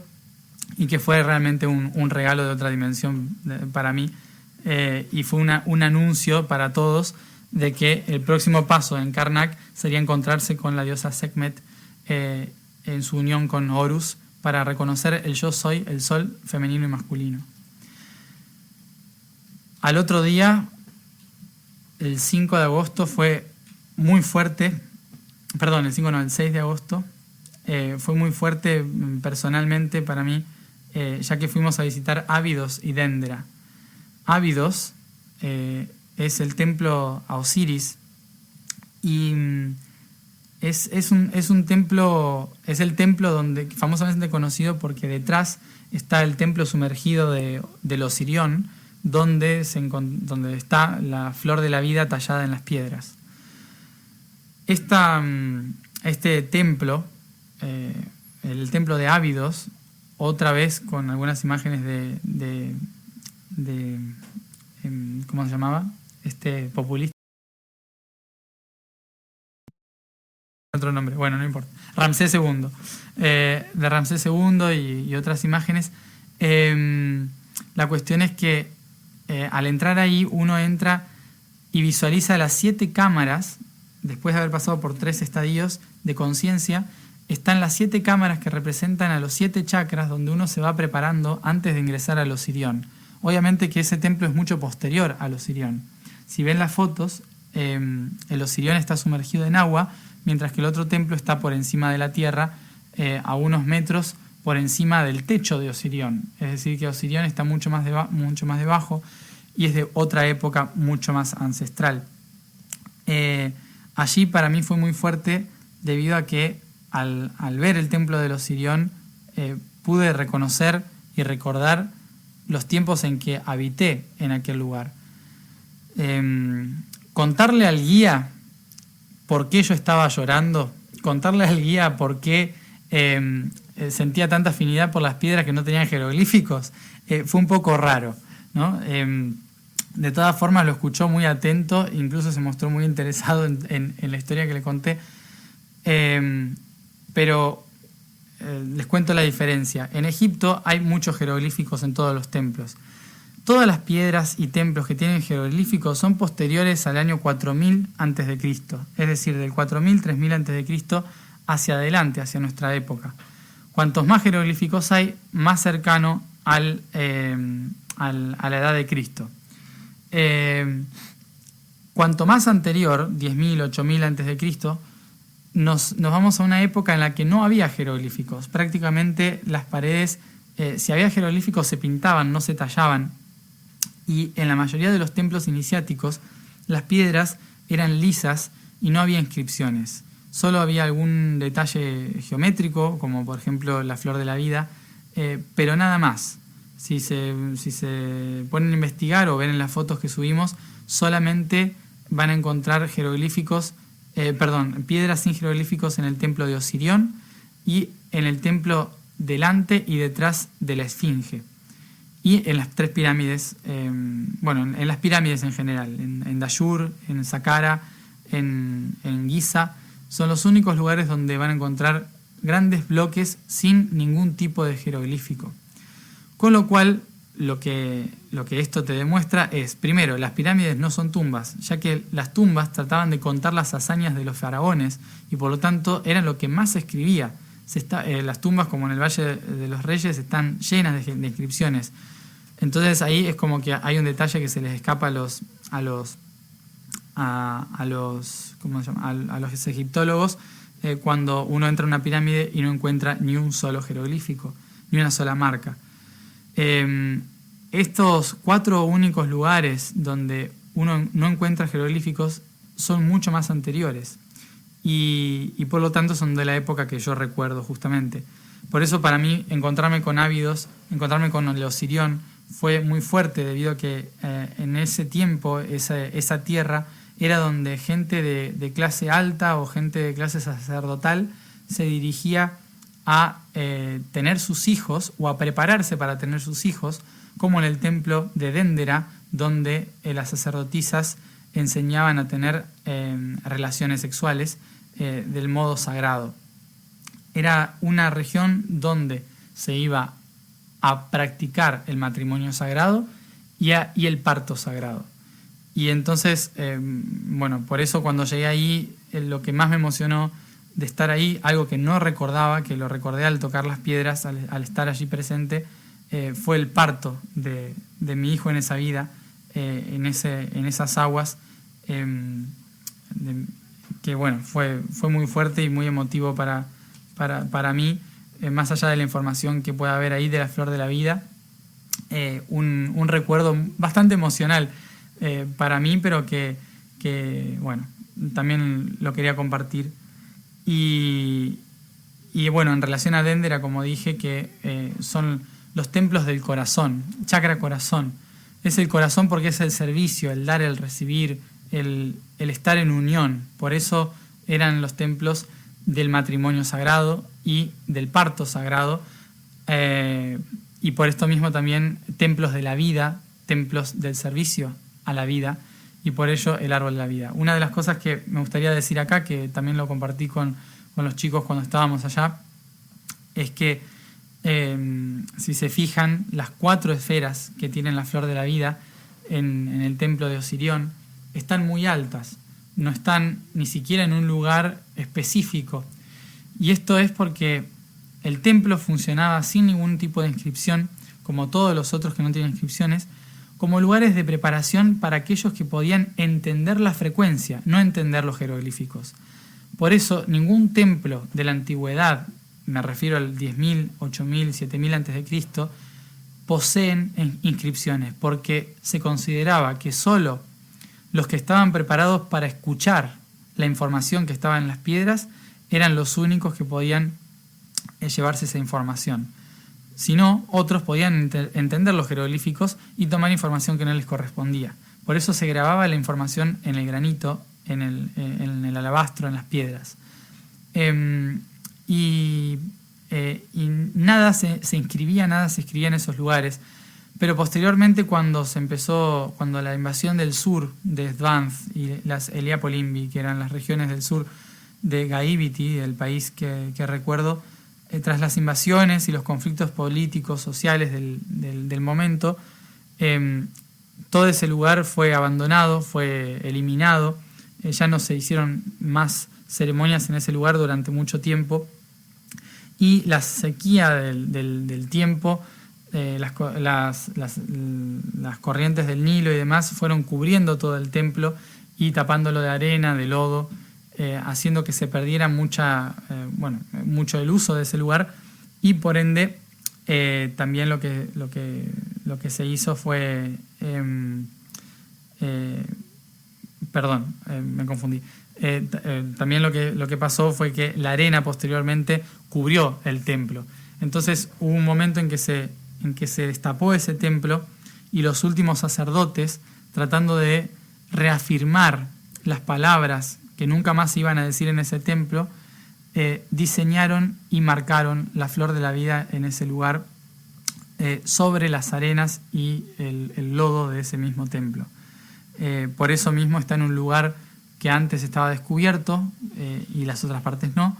y que fue realmente un regalo de otra dimensión para mí, y fue un anuncio para todos de que el próximo paso en Karnak sería encontrarse con la diosa Sekhmet en su unión con Horus, para reconocer el yo soy, el sol femenino y masculino. Al otro día, el 5 de agosto, fue muy fuerte, el 6 de agosto, fue muy fuerte personalmente para mí, ya que fuimos a visitar Ábidos y Dendra. Ábidos es el templo a Osiris, y es un templo, es el templo donde famosamente conocido porque detrás está el templo sumergido del Osirión, donde está la flor de la vida tallada en las piedras. Este templo, el templo de Ábidos, otra vez con algunas imágenes de ¿cómo se llamaba? Populista. Otro nombre, bueno, no importa. Ramsés II. De Ramsés II y otras imágenes. La cuestión es que al entrar ahí, uno entra y visualiza las 7 cámaras. Después de haber pasado por 3 estadios de conciencia, están las 7 cámaras que representan a los 7 chakras, donde uno se va preparando antes de ingresar al Osirión. Obviamente que ese templo es mucho posterior al Osirión. Si ven las fotos, el Osirión está sumergido en agua, mientras que el otro templo está por encima de la tierra, a unos metros por encima del techo de Osirión. Es decir, que Osirión está mucho más debajo, y es de otra época mucho más ancestral. Allí para mí fue muy fuerte, debido a que al ver el templo del Osirión pude reconocer y recordar los tiempos en que habité en aquel lugar. Contarle al guía por qué yo estaba llorando contarle al guía por qué sentía tanta afinidad por las piedras que no tenían jeroglíficos fue un poco raro, ¿no? De todas formas lo escuchó muy atento, incluso se mostró muy interesado en la historia que le conté. Pero les cuento la diferencia. En Egipto hay muchos jeroglíficos en todos los templos. Todas las piedras y templos que tienen jeroglíficos son posteriores al año 4000 a.C., es decir, del 4000, 3000 a.C. hacia adelante, hacia nuestra época. Cuantos más jeroglíficos hay, más cercano a la edad de Cristo. Cuanto más anterior, 10.000, 8.000 a.C., nos vamos a una época en la que no había jeroglíficos. Prácticamente las paredes, si había jeroglíficos, se pintaban, no se tallaban. Y en la mayoría de los templos iniciáticos, las piedras eran lisas y no había inscripciones. Solo había algún detalle geométrico, como por ejemplo la flor de la vida, pero nada más. Si se ponen a investigar o ven en las fotos que subimos, solamente van a encontrar piedras sin jeroglíficos en el templo de Osirión y en el templo delante y detrás de la Esfinge. Y en las 3 pirámides, en las pirámides en general, en Dayur, en Saqqara, en Giza, son los únicos lugares donde van a encontrar grandes bloques sin ningún tipo de jeroglífico. Con lo cual, lo que esto te demuestra es, primero, las pirámides no son tumbas, ya que las tumbas trataban de contar las hazañas de los faraones y por lo tanto eran lo que más se escribía. Las tumbas, como en el Valle de los Reyes, están llenas de inscripciones. Entonces ahí es como que hay un detalle que se les escapa a los egiptólogos cuando uno entra a una pirámide y no encuentra ni un solo jeroglífico, ni una sola marca. Estos 4 únicos lugares donde uno no encuentra jeroglíficos son mucho más anteriores y por lo tanto son de la época que yo recuerdo justamente. Por eso para mí encontrarme con el Osirión fue muy fuerte, debido a que en ese tiempo esa tierra era donde gente de clase alta o gente de clase sacerdotal se dirigía a tener sus hijos o a prepararse para tener sus hijos, como en el templo de Dendera, donde las sacerdotisas enseñaban a tener relaciones sexuales del modo sagrado. Era una región donde se iba a practicar el matrimonio sagrado y el parto sagrado. Y entonces, por eso cuando llegué ahí, lo que más me emocionó de estar ahí, algo que no recordaba, que lo recordé al tocar las piedras, al estar allí presente, fue el parto de mi hijo en esa vida, en esas aguas, que fue muy fuerte y muy emotivo para mí, más allá de la información que pueda haber ahí de la flor de la vida, un recuerdo bastante emocional para mí, pero que también lo quería compartir. Y en relación a Dendera, como dije, que son los templos del corazón, chakra corazón. Es el corazón porque es el servicio, el dar, el recibir, el estar en unión. Por eso eran los templos del matrimonio sagrado y del parto sagrado, y por esto mismo también templos de la vida, templos del servicio a la vida, y por ello el árbol de la vida. Una de las cosas que me gustaría decir acá, que también lo compartí con los chicos cuando estábamos allá, es que si se fijan, las 4 esferas que tienen la flor de la vida en el templo de Osirión están muy altas, no están ni siquiera en un lugar específico. Y esto es porque el templo funcionaba sin ningún tipo de inscripción, como todos los otros que no tienen inscripciones, como lugares de preparación para aquellos que podían entender la frecuencia, no entender los jeroglíficos. Por eso, ningún templo de la antigüedad, me refiero al 10.000, 8.000, 7.000 a.C., poseen inscripciones, porque se consideraba que solo los que estaban preparados para escuchar la información que estaba en las piedras eran los únicos que podían llevarse esa información. Si no, otros podían entender los jeroglíficos y tomar información que no les correspondía. Por eso se grababa la información en el granito, en el alabastro, en las piedras. y nada se inscribía, nada se escribía en esos lugares. Pero posteriormente, cuando la invasión del sur de Svanz y las Eliapolimbi, que eran las regiones del sur de Gaiviti, el país que recuerdo, tras las invasiones y los conflictos políticos, sociales del momento, todo ese lugar fue abandonado, fue eliminado, ya no se hicieron más ceremonias en ese lugar durante mucho tiempo, y la sequía del tiempo, las corrientes del Nilo y demás fueron cubriendo todo el templo y tapándolo de arena, de lodo, haciendo que se perdiera mucho el uso de ese lugar, y por ende también lo que se hizo fue me confundí. También lo que pasó fue que la arena posteriormente cubrió el templo. Entonces hubo un momento en que se destapó ese templo, y los últimos sacerdotes, tratando de reafirmar las palabras que nunca más se iban a decir en ese templo, diseñaron y marcaron la flor de la vida en ese lugar, sobre las arenas y el lodo de ese mismo templo. Por eso mismo está en un lugar que antes estaba descubierto, y las otras partes no,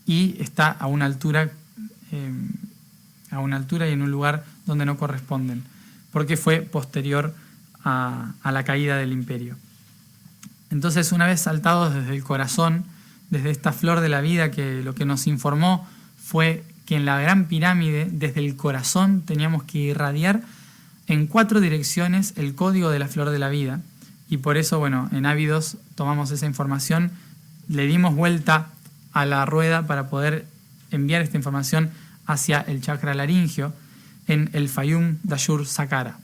y está a una altura y en un lugar donde no corresponden, porque fue posterior a la caída del imperio. Entonces, una vez saltados desde el corazón, desde esta flor de la vida, que lo que nos informó fue que en la Gran Pirámide, desde el corazón, teníamos que irradiar en 4 direcciones el código de la flor de la vida, y por eso, en Ávidos tomamos esa información, le dimos vuelta a la rueda para poder enviar esta información hacia el chakra laringio en el Fayum Dashur Saqqara.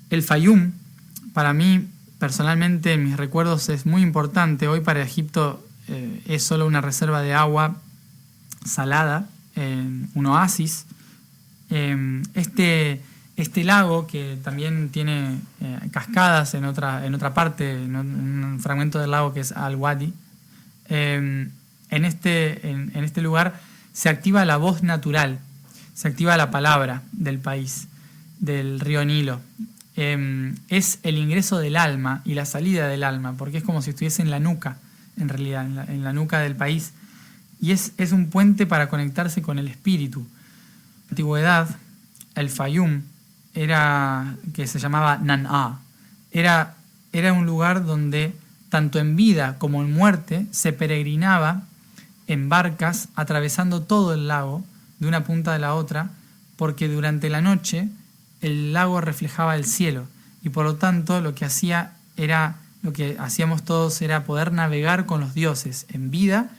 El Fayum, para mí, personalmente, en mis recuerdos, es muy importante. Hoy para Egipto es solo una reserva de agua salada, un oasis. Este lago, que también tiene cascadas en otra parte, en un fragmento del lago que es Al-Wadi, en este lugar se activa la voz natural, se activa la palabra del país, del río Nilo. Es el ingreso del alma y la salida del alma, porque es como si estuviese en la nuca, en realidad, en la nuca del país. Y es un puente para conectarse con el espíritu. En la antigüedad, el Fayum, que se llamaba Nan'a, era un lugar donde, tanto en vida como en muerte, se peregrinaba en barcas atravesando todo el lago, de una punta a la otra, porque durante la noche el lago reflejaba el cielo, y por lo tanto lo que hacíamos todos era poder navegar con los dioses en vida,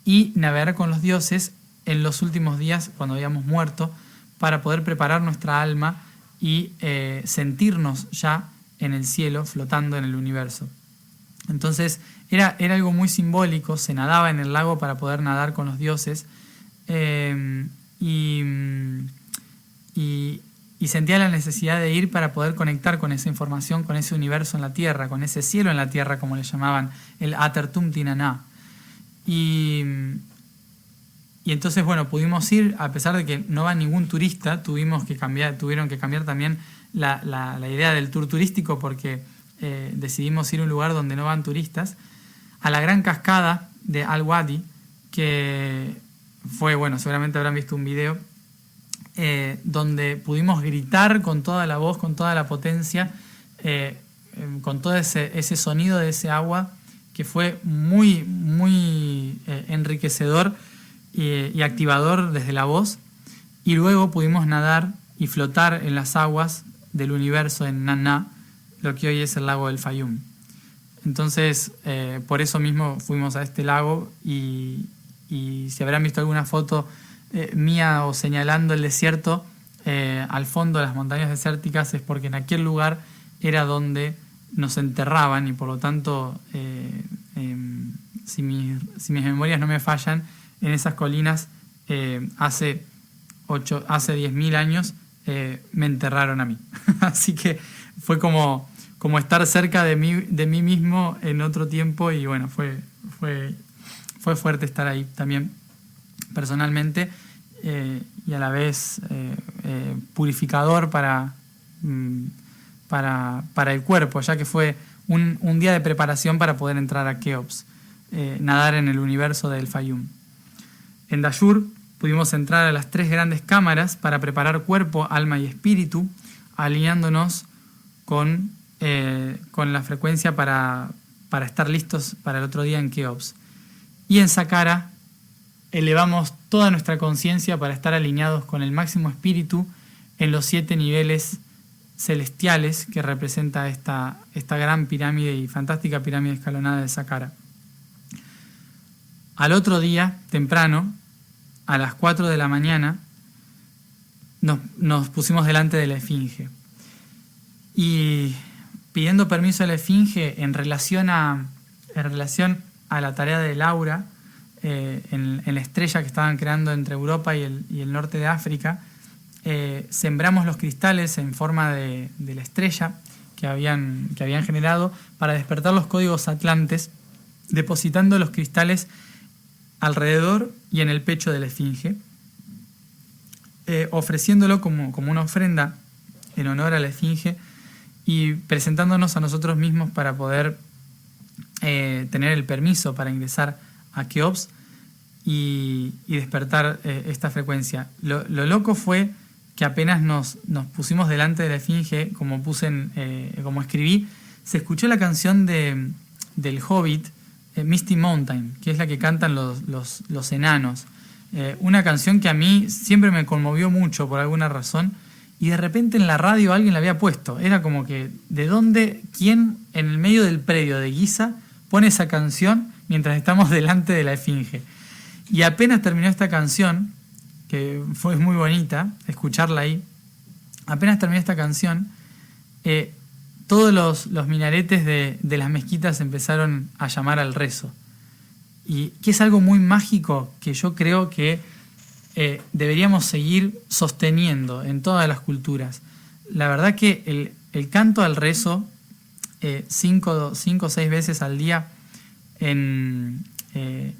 y navegar con los dioses en los últimos días, cuando habíamos muerto, para poder preparar nuestra alma y sentirnos ya en el cielo, flotando en el universo. Entonces era algo muy simbólico. Se nadaba en el lago para poder nadar con los dioses, y sentía la necesidad de ir para poder conectar con esa información, con ese universo en la tierra, con ese cielo en la tierra, como le llamaban, el Atertum Tinan'a. Y entonces, pudimos ir, a pesar de que no va ningún turista. Tuvieron que cambiar también la idea del tour turístico, porque decidimos ir a un lugar donde no van turistas, a la gran cascada de Al-Wadi, que fue, seguramente habrán visto un video, donde pudimos gritar con toda la voz, con toda la potencia, con todo ese sonido de ese agua, que fue muy, muy enriquecedor y activador desde la voz. Y luego pudimos nadar y flotar en las aguas del universo en Nan'a, lo que hoy es el lago del Fayum. Entonces, por eso mismo fuimos a este lago, y si habrán visto alguna foto mía o señalando el desierto al fondo de las montañas desérticas, es porque en aquel lugar era donde nos enterraban, y por lo tanto, si mis memorias no me fallan, en esas colinas hace 10.000 años me enterraron a mí. Así que fue como como estar cerca de mí mismo en otro tiempo, y bueno, fue fuerte estar ahí también personalmente, y a la vez purificador para el cuerpo, ya que fue un día de preparación para poder entrar a Keops, nadar en el universo del Fayum. En Dayur pudimos entrar a las 3 grandes cámaras para preparar cuerpo, alma y espíritu, alineándonos con la frecuencia para estar listos para el otro día en Keops. Y en Saqqara elevamos toda nuestra conciencia para estar alineados con el máximo espíritu en los 7 niveles celestiales que representa esta gran pirámide y fantástica pirámide escalonada de Saqqara. Al otro día, temprano, a las 4 de la mañana, nos pusimos delante de la Esfinge. Y pidiendo permiso a la Esfinge en relación a la tarea de Laura, en la estrella que estaban creando entre Europa y el norte de África, sembramos los cristales en forma de la estrella que habían generado para despertar los códigos atlantes, depositando los cristales alrededor y en el pecho de la Esfinge, ofreciéndolo como una ofrenda en honor a la Esfinge y presentándonos a nosotros mismos para poder tener el permiso para ingresar a Keops y despertar esta frecuencia. Lo loco fue que apenas nos pusimos delante de la Esfinge, como escribí, se escuchó la canción del Hobbit, Misty Mountain, que es la que cantan los enanos. Una canción que a mí siempre me conmovió mucho por alguna razón, y de repente en la radio alguien la había puesto. Era como que, ¿de dónde? ¿Quién en el medio del predio de Giza pone esa canción mientras estamos delante de la Esfinge? Y apenas terminó esta canción, que fue muy bonita escucharla ahí, apenas terminó esta canción, todos los minaretes de las mezquitas empezaron a llamar al rezo. Y que es algo muy mágico que yo creo que deberíamos seguir sosteniendo en todas las culturas. La verdad que el canto al rezo 5 o 6 veces al día en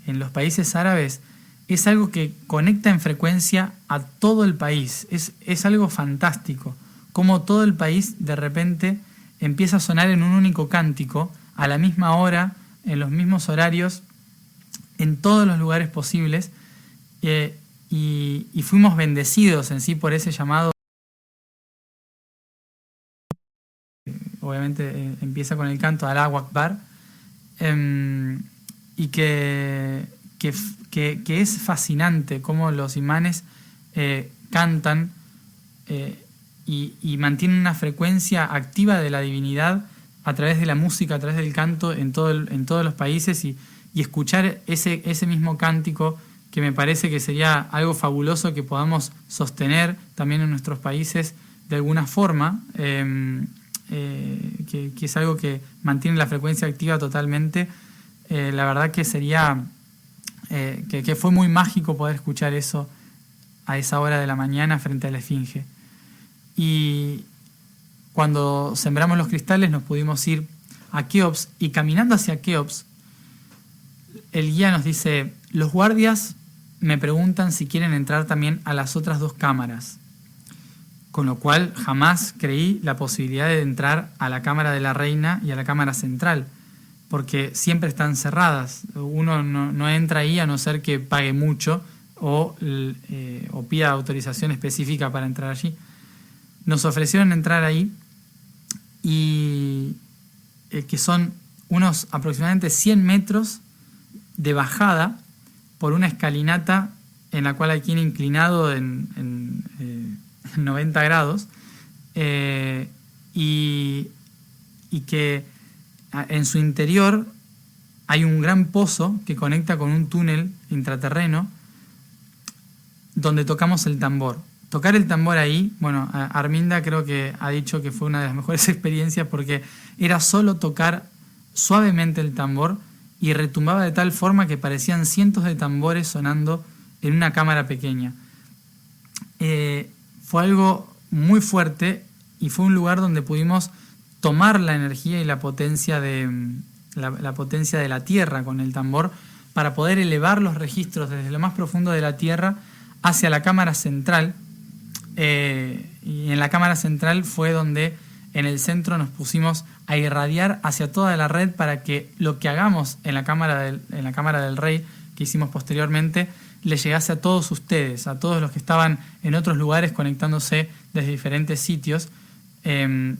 los países árabes es algo que conecta en frecuencia a todo el país. Es algo fantástico, como todo el país de repente empieza a sonar en un único cántico, a la misma hora, en los mismos horarios, en todos los lugares posibles, y fuimos bendecidos en sí por ese llamado. Obviamente empieza con el canto Allahu Akbar, y que es fascinante cómo los imanes cantan y mantienen una frecuencia activa de la divinidad a través de la música, a través del canto en todos los países, y escuchar ese mismo cántico, que me parece que sería algo fabuloso que podamos sostener también en nuestros países de alguna forma, que es algo que mantiene la frecuencia activa totalmente. La verdad que sería que fue muy mágico poder escuchar eso a esa hora de la mañana frente a la Esfinge. Y cuando sembramos los cristales nos pudimos ir a Keops, y caminando hacia Keops el guía nos dice: los guardias me preguntan si quieren entrar también a las otras 2 cámaras, con lo cual jamás creí la posibilidad de entrar a la cámara de la reina y a la cámara central, porque siempre están cerradas. Uno no entra ahí a no ser que pague mucho o pida autorización específica para entrar allí. Nos ofrecieron entrar ahí, y que son unos aproximadamente 100 metros de bajada por una escalinata en la cual hay quien inclinado en 90 grados, y que en su interior hay un gran pozo que conecta con un túnel intraterreno donde tocamos el tambor. Tocar el tambor ahí, bueno, Arminda creo que ha dicho que fue una de las mejores experiencias, porque era solo tocar suavemente el tambor y retumbaba de tal forma que parecían cientos de tambores sonando en una cámara pequeña. Fue algo muy fuerte, y fue un lugar donde pudimos tomar la energía y la potencia la potencia de la tierra con el tambor para poder elevar los registros desde lo más profundo de la tierra hacia la cámara central. Y en la cámara central fue donde en el centro nos pusimos a irradiar hacia toda la red para que lo que hagamos en la cámara del Rey, que hicimos posteriormente, le llegase a todos ustedes, a todos los que estaban en otros lugares conectándose desde diferentes sitios.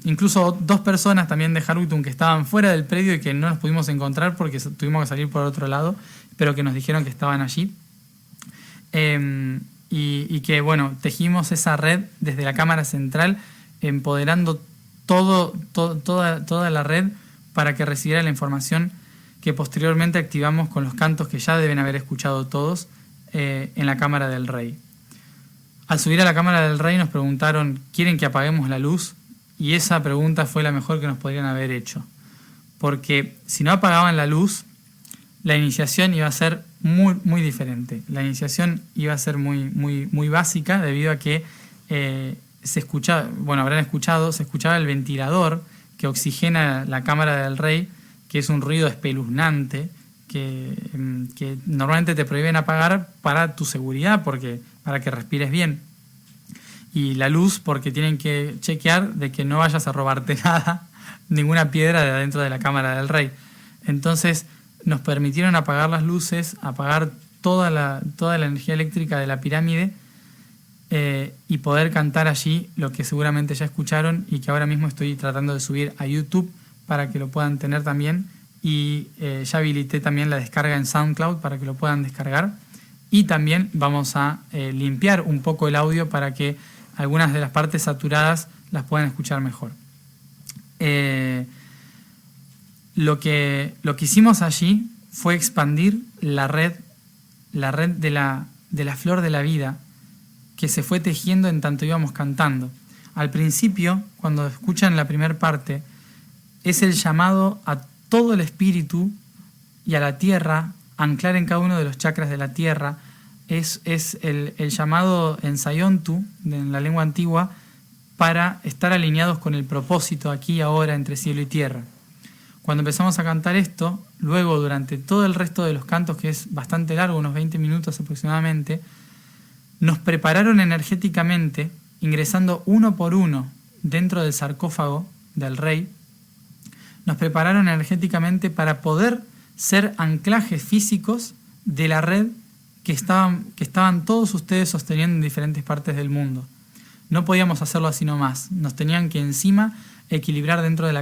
Incluso 2 personas también de Harwitun que estaban fuera del predio y que no nos pudimos encontrar porque tuvimos que salir por otro lado, pero que nos dijeron que estaban allí. Y que, bueno, tejimos esa red desde la cámara central, empoderando toda la red para que recibiera la información que posteriormente activamos con los cantos que ya deben haber escuchado todos en la cámara del Rey. Al subir a la cámara del Rey nos preguntaron, ¿quieren que apaguemos la luz? Y esa pregunta fue la mejor que nos podrían haber hecho. Porque si no apagaban la luz, la iniciación iba a ser muy, muy diferente. La iniciación iba a ser muy, muy, muy básica debido a que se escuchaba el ventilador que oxigena la cámara del Rey, que es un ruido espeluznante que normalmente te prohíben apagar para tu seguridad, para que respires bien. Y la luz porque tienen que chequear de que no vayas a robarte nada, ninguna piedra de adentro de la cámara del Rey. Entonces nos permitieron apagar las luces, apagar toda la energía eléctrica de la pirámide y poder cantar allí lo que seguramente ya escucharon y que ahora mismo estoy tratando de subir a YouTube para que lo puedan tener también. Y ya habilité también la descarga en SoundCloud para que lo puedan descargar. Y también vamos a limpiar un poco el audio para que algunas de las partes saturadas las puedan escuchar mejor. Lo que hicimos allí fue expandir la red de la flor de la vida que se fue tejiendo en tanto íbamos cantando. Al principio, cuando escuchan la primera parte, es el llamado a todo el espíritu y a la tierra, anclar en cada uno de los chakras de la tierra. Es el llamado en Sayontu, en la lengua antigua, para estar alineados con el propósito aquí y ahora entre cielo y tierra. Cuando empezamos a cantar esto, luego durante todo el resto de los cantos, que es bastante largo, unos 20 minutos aproximadamente, nos prepararon energéticamente, ingresando uno por uno dentro del sarcófago del Rey, nos prepararon energéticamente para poder ser anclajes físicos de la red que estaban todos ustedes sosteniendo en diferentes partes del mundo. No podíamos hacerlo así nomás, nos tenían que encima equilibrar dentro de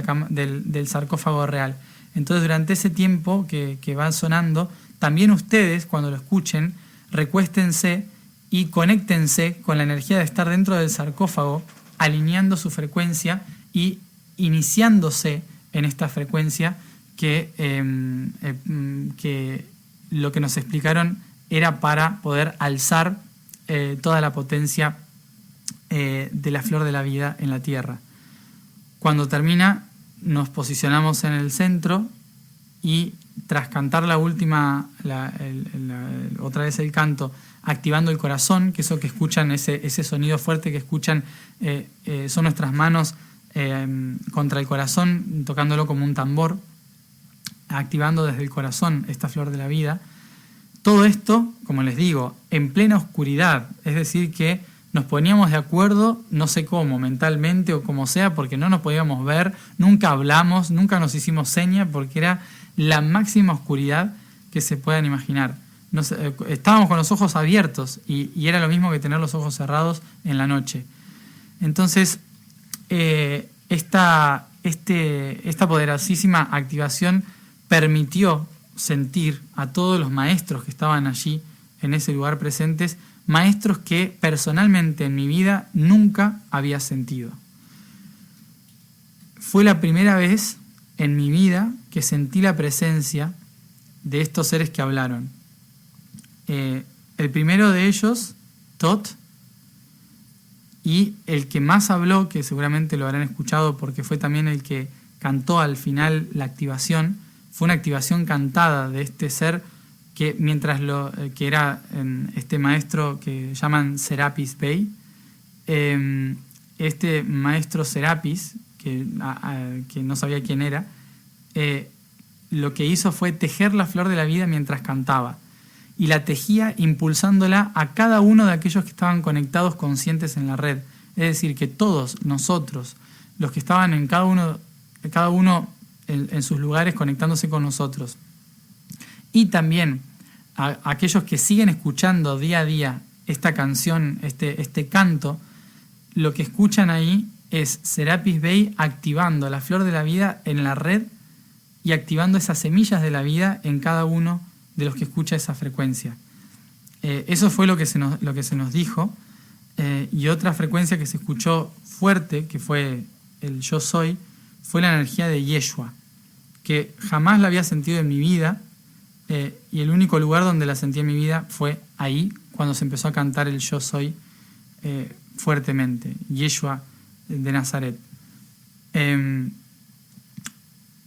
del sarcófago real. Entonces durante ese tiempo que va sonando, también ustedes cuando lo escuchen, recuéstense y conéctense con la energía de estar dentro del sarcófago, alineando su frecuencia y iniciándose en esta frecuencia que lo que nos explicaron era para poder alzar toda la potencia de la flor de la vida en la tierra. Cuando termina, nos posicionamos en el centro y tras cantar la última, otra vez el canto, activando el corazón, que eso que escuchan, ese sonido fuerte que escuchan, son nuestras manos contra el corazón, tocándolo como un tambor, activando desde el corazón esta flor de la vida. Todo esto, como les digo, en plena oscuridad, es decir que nos poníamos de acuerdo, no sé cómo, mentalmente o como sea, porque no nos podíamos ver, nunca hablamos, nunca nos hicimos señas, porque era la máxima oscuridad que se puedan imaginar. Estábamos con los ojos abiertos y era lo mismo que tener los ojos cerrados en la noche. Entonces, esta poderosísima activación permitió sentir a todos los maestros que estaban allí en ese lugar presentes, maestros que personalmente en mi vida nunca había sentido. Fue la primera vez en mi vida que sentí la presencia de estos seres que hablaron. El primero de ellos, Tot, y el que más habló, que seguramente lo habrán escuchado porque fue también el que cantó al final la activación, fue una activación cantada de este ser que que era este maestro que llaman Serapis Bey. Este maestro Serapis, que no sabía quién era, lo que hizo fue tejer la flor de la vida mientras cantaba. Y la tejía impulsándola a cada uno de aquellos que estaban conectados conscientes en la red. Es decir, que todos nosotros, los que estaban en cada uno en sus lugares conectándose con nosotros, y también a aquellos que siguen escuchando día a día esta canción, este canto, lo que escuchan ahí es Serapis Bey activando la flor de la vida en la red y activando esas semillas de la vida en cada uno de los que escucha esa frecuencia. Eso fue lo que se nos dijo. Y otra frecuencia que se escuchó fuerte, que fue el yo soy, fue la energía de Yeshua, que jamás la había sentido en mi vida, y el único lugar donde la sentí en mi vida fue ahí, cuando se empezó a cantar el yo soy fuertemente, Yeshua de Nazaret.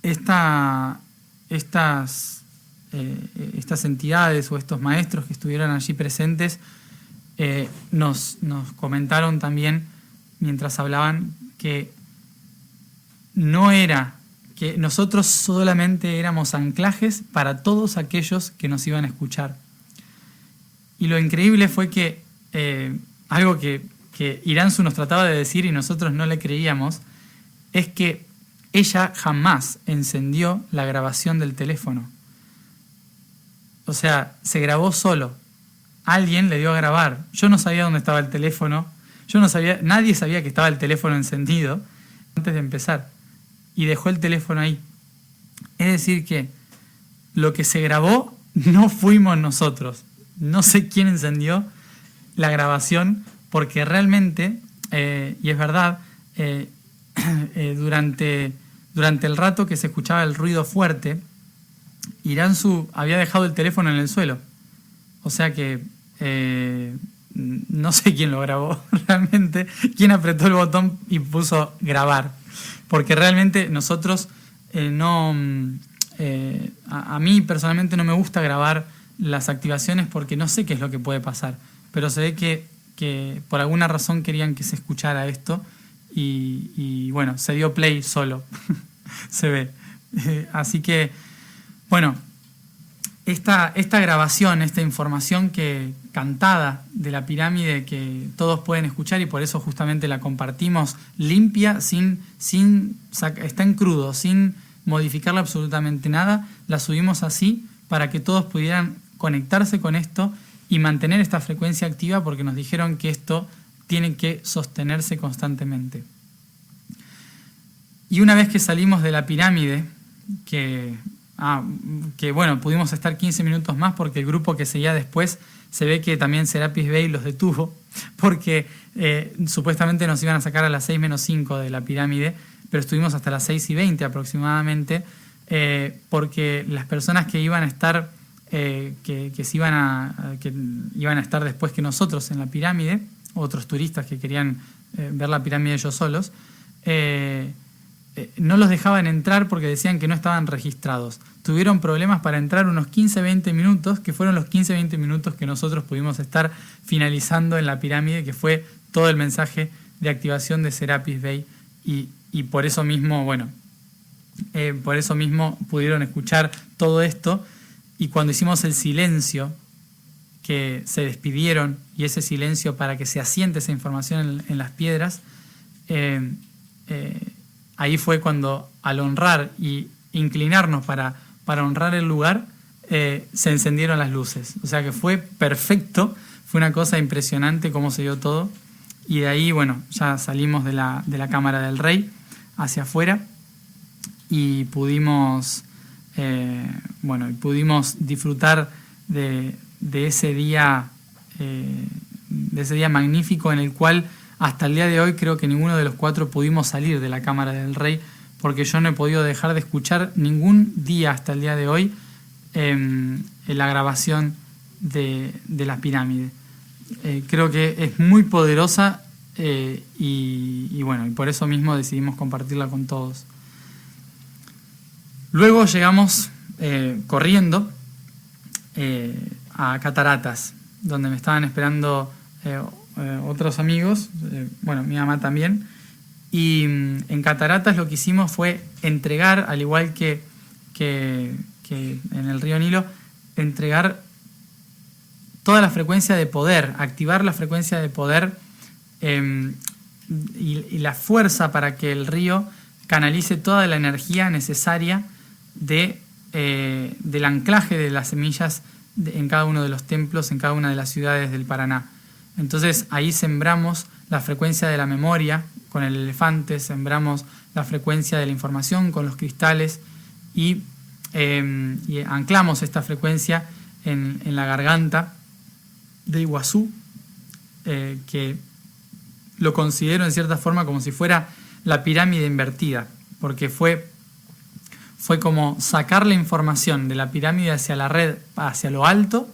Estas entidades o estos maestros que estuvieron allí presentes nos comentaron también, mientras hablaban, que no era que nosotros solamente éramos anclajes para todos aquellos que nos iban a escuchar. Y lo increíble fue que algo que Iranzu nos trataba de decir y nosotros no le creíamos, es que ella jamás encendió la grabación del teléfono. O sea, se grabó solo. Alguien le dio a grabar. Yo no sabía dónde estaba el teléfono. Nadie sabía que estaba el teléfono encendido antes de empezar. Y dejó el teléfono ahí. Es decir que lo que se grabó no fuimos nosotros. No sé quién encendió la grabación, porque realmente, y es verdad, durante el rato que se escuchaba el ruido fuerte, Iranzu había dejado el teléfono en el suelo. O sea que no sé quién lo grabó realmente, quién apretó el botón y puso grabar. Porque realmente nosotros a mí personalmente no me gusta grabar las activaciones porque no sé qué es lo que puede pasar. Pero se ve que por alguna razón querían que se escuchara esto y bueno, se dio play solo, se ve. Así que, bueno, esta grabación, esta información cantada de la pirámide que todos pueden escuchar, y por eso justamente la compartimos limpia, está en crudo, sin modificarla absolutamente nada, la subimos así para que todos pudieran conectarse con esto y mantener esta frecuencia activa, porque nos dijeron que esto tiene que sostenerse constantemente. Y una vez que salimos de la pirámide, que bueno, pudimos estar 15 minutos más porque el grupo que seguía después se ve que también Serapis Bey los detuvo, porque supuestamente nos iban a sacar a las 6 menos 5 de la pirámide, pero estuvimos hasta las 6:20 aproximadamente, porque las personas que iban a estar que iban a estar después que nosotros en la pirámide, otros turistas que querían ver la pirámide ellos solos, no los dejaban entrar porque decían que no estaban registrados. Tuvieron problemas para entrar unos 15-20 minutos, que fueron los 15-20 minutos que nosotros pudimos estar finalizando en la pirámide, que fue todo el mensaje de activación de Serapis Bey, y por eso mismo, bueno, por eso mismo pudieron escuchar todo esto. Y cuando hicimos el silencio, que se despidieron, y ese silencio para que se asiente esa información en las piedras, ahí fue cuando, al honrar y inclinarnos para honrar el lugar, se encendieron las luces. O sea que fue perfecto, fue una cosa impresionante cómo se dio todo. Y de ahí, bueno, ya salimos de la cámara del rey hacia afuera y pudimos disfrutar de ese día magnífico, en el cual hasta el día de hoy creo que ninguno de los cuatro pudimos salir de la cámara del rey, porque yo no he podido dejar de escuchar ningún día hasta el día de hoy la grabación de la pirámide. Creo que es muy poderosa, y bueno, y por eso mismo decidimos compartirla con todos. Luego llegamos corriendo a Cataratas, donde me estaban esperando otros amigos, mi mamá también, Y en Cataratas lo que hicimos fue entregar, al igual que en el río Nilo, entregar toda la frecuencia de poder, activar la frecuencia de poder y la fuerza para que el río canalice toda la energía necesaria del anclaje de las semillas en cada uno de los templos, en cada una de las ciudades del Paraná. Entonces ahí sembramos la frecuencia de la memoria con el elefante, sembramos la frecuencia de la información con los cristales y anclamos esta frecuencia en la garganta de Iguazú, que lo considero en cierta forma como si fuera la pirámide invertida, porque fue como sacar la información de la pirámide hacia la red, hacia lo alto,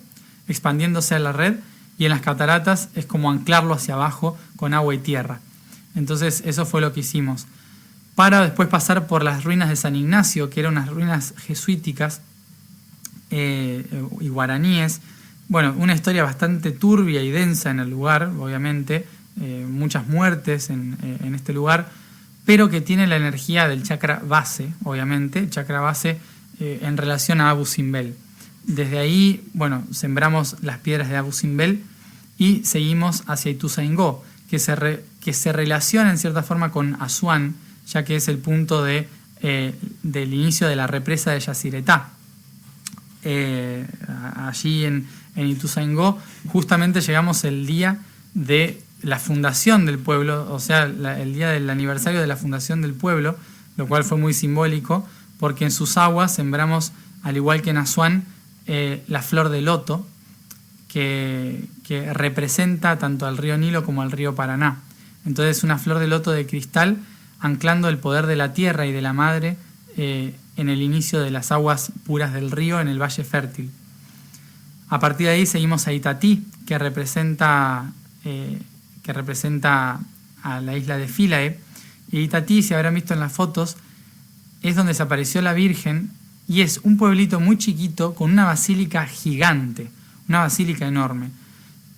expandiéndose a la red, y en las cataratas es como anclarlo hacia abajo con agua y tierra. Entonces eso fue lo que hicimos, para después pasar por las ruinas de San Ignacio, que eran unas ruinas jesuíticas y guaraníes. Bueno, una historia bastante turbia y densa en el lugar, obviamente, muchas muertes en este lugar, pero que tiene la energía del chakra base, obviamente, chakra base en relación a Abu Simbel. Desde ahí, bueno, sembramos las piedras de Abu Simbel y seguimos hacia Ituzaingó, que se relaciona en cierta forma con Asuán, ya que es el punto del inicio de la represa de Yacyretá. Allí en Ituzaingó justamente llegamos el día de la fundación del pueblo, o sea, el día del aniversario de la fundación del pueblo, lo cual fue muy simbólico, porque en sus aguas sembramos, al igual que en Asuán, la flor de loto, que representa tanto al río Nilo como al río Paraná. Entonces, una flor de loto de cristal anclando el poder de la tierra y de la madre en el inicio de las aguas puras del río en el Valle Fértil. A partir de ahí seguimos a Itatí, que representa a la isla de Philae. Y Itatí, si habrán visto en las fotos, es donde desapareció la Virgen y es un pueblito muy chiquito con una basílica gigante, una basílica enorme.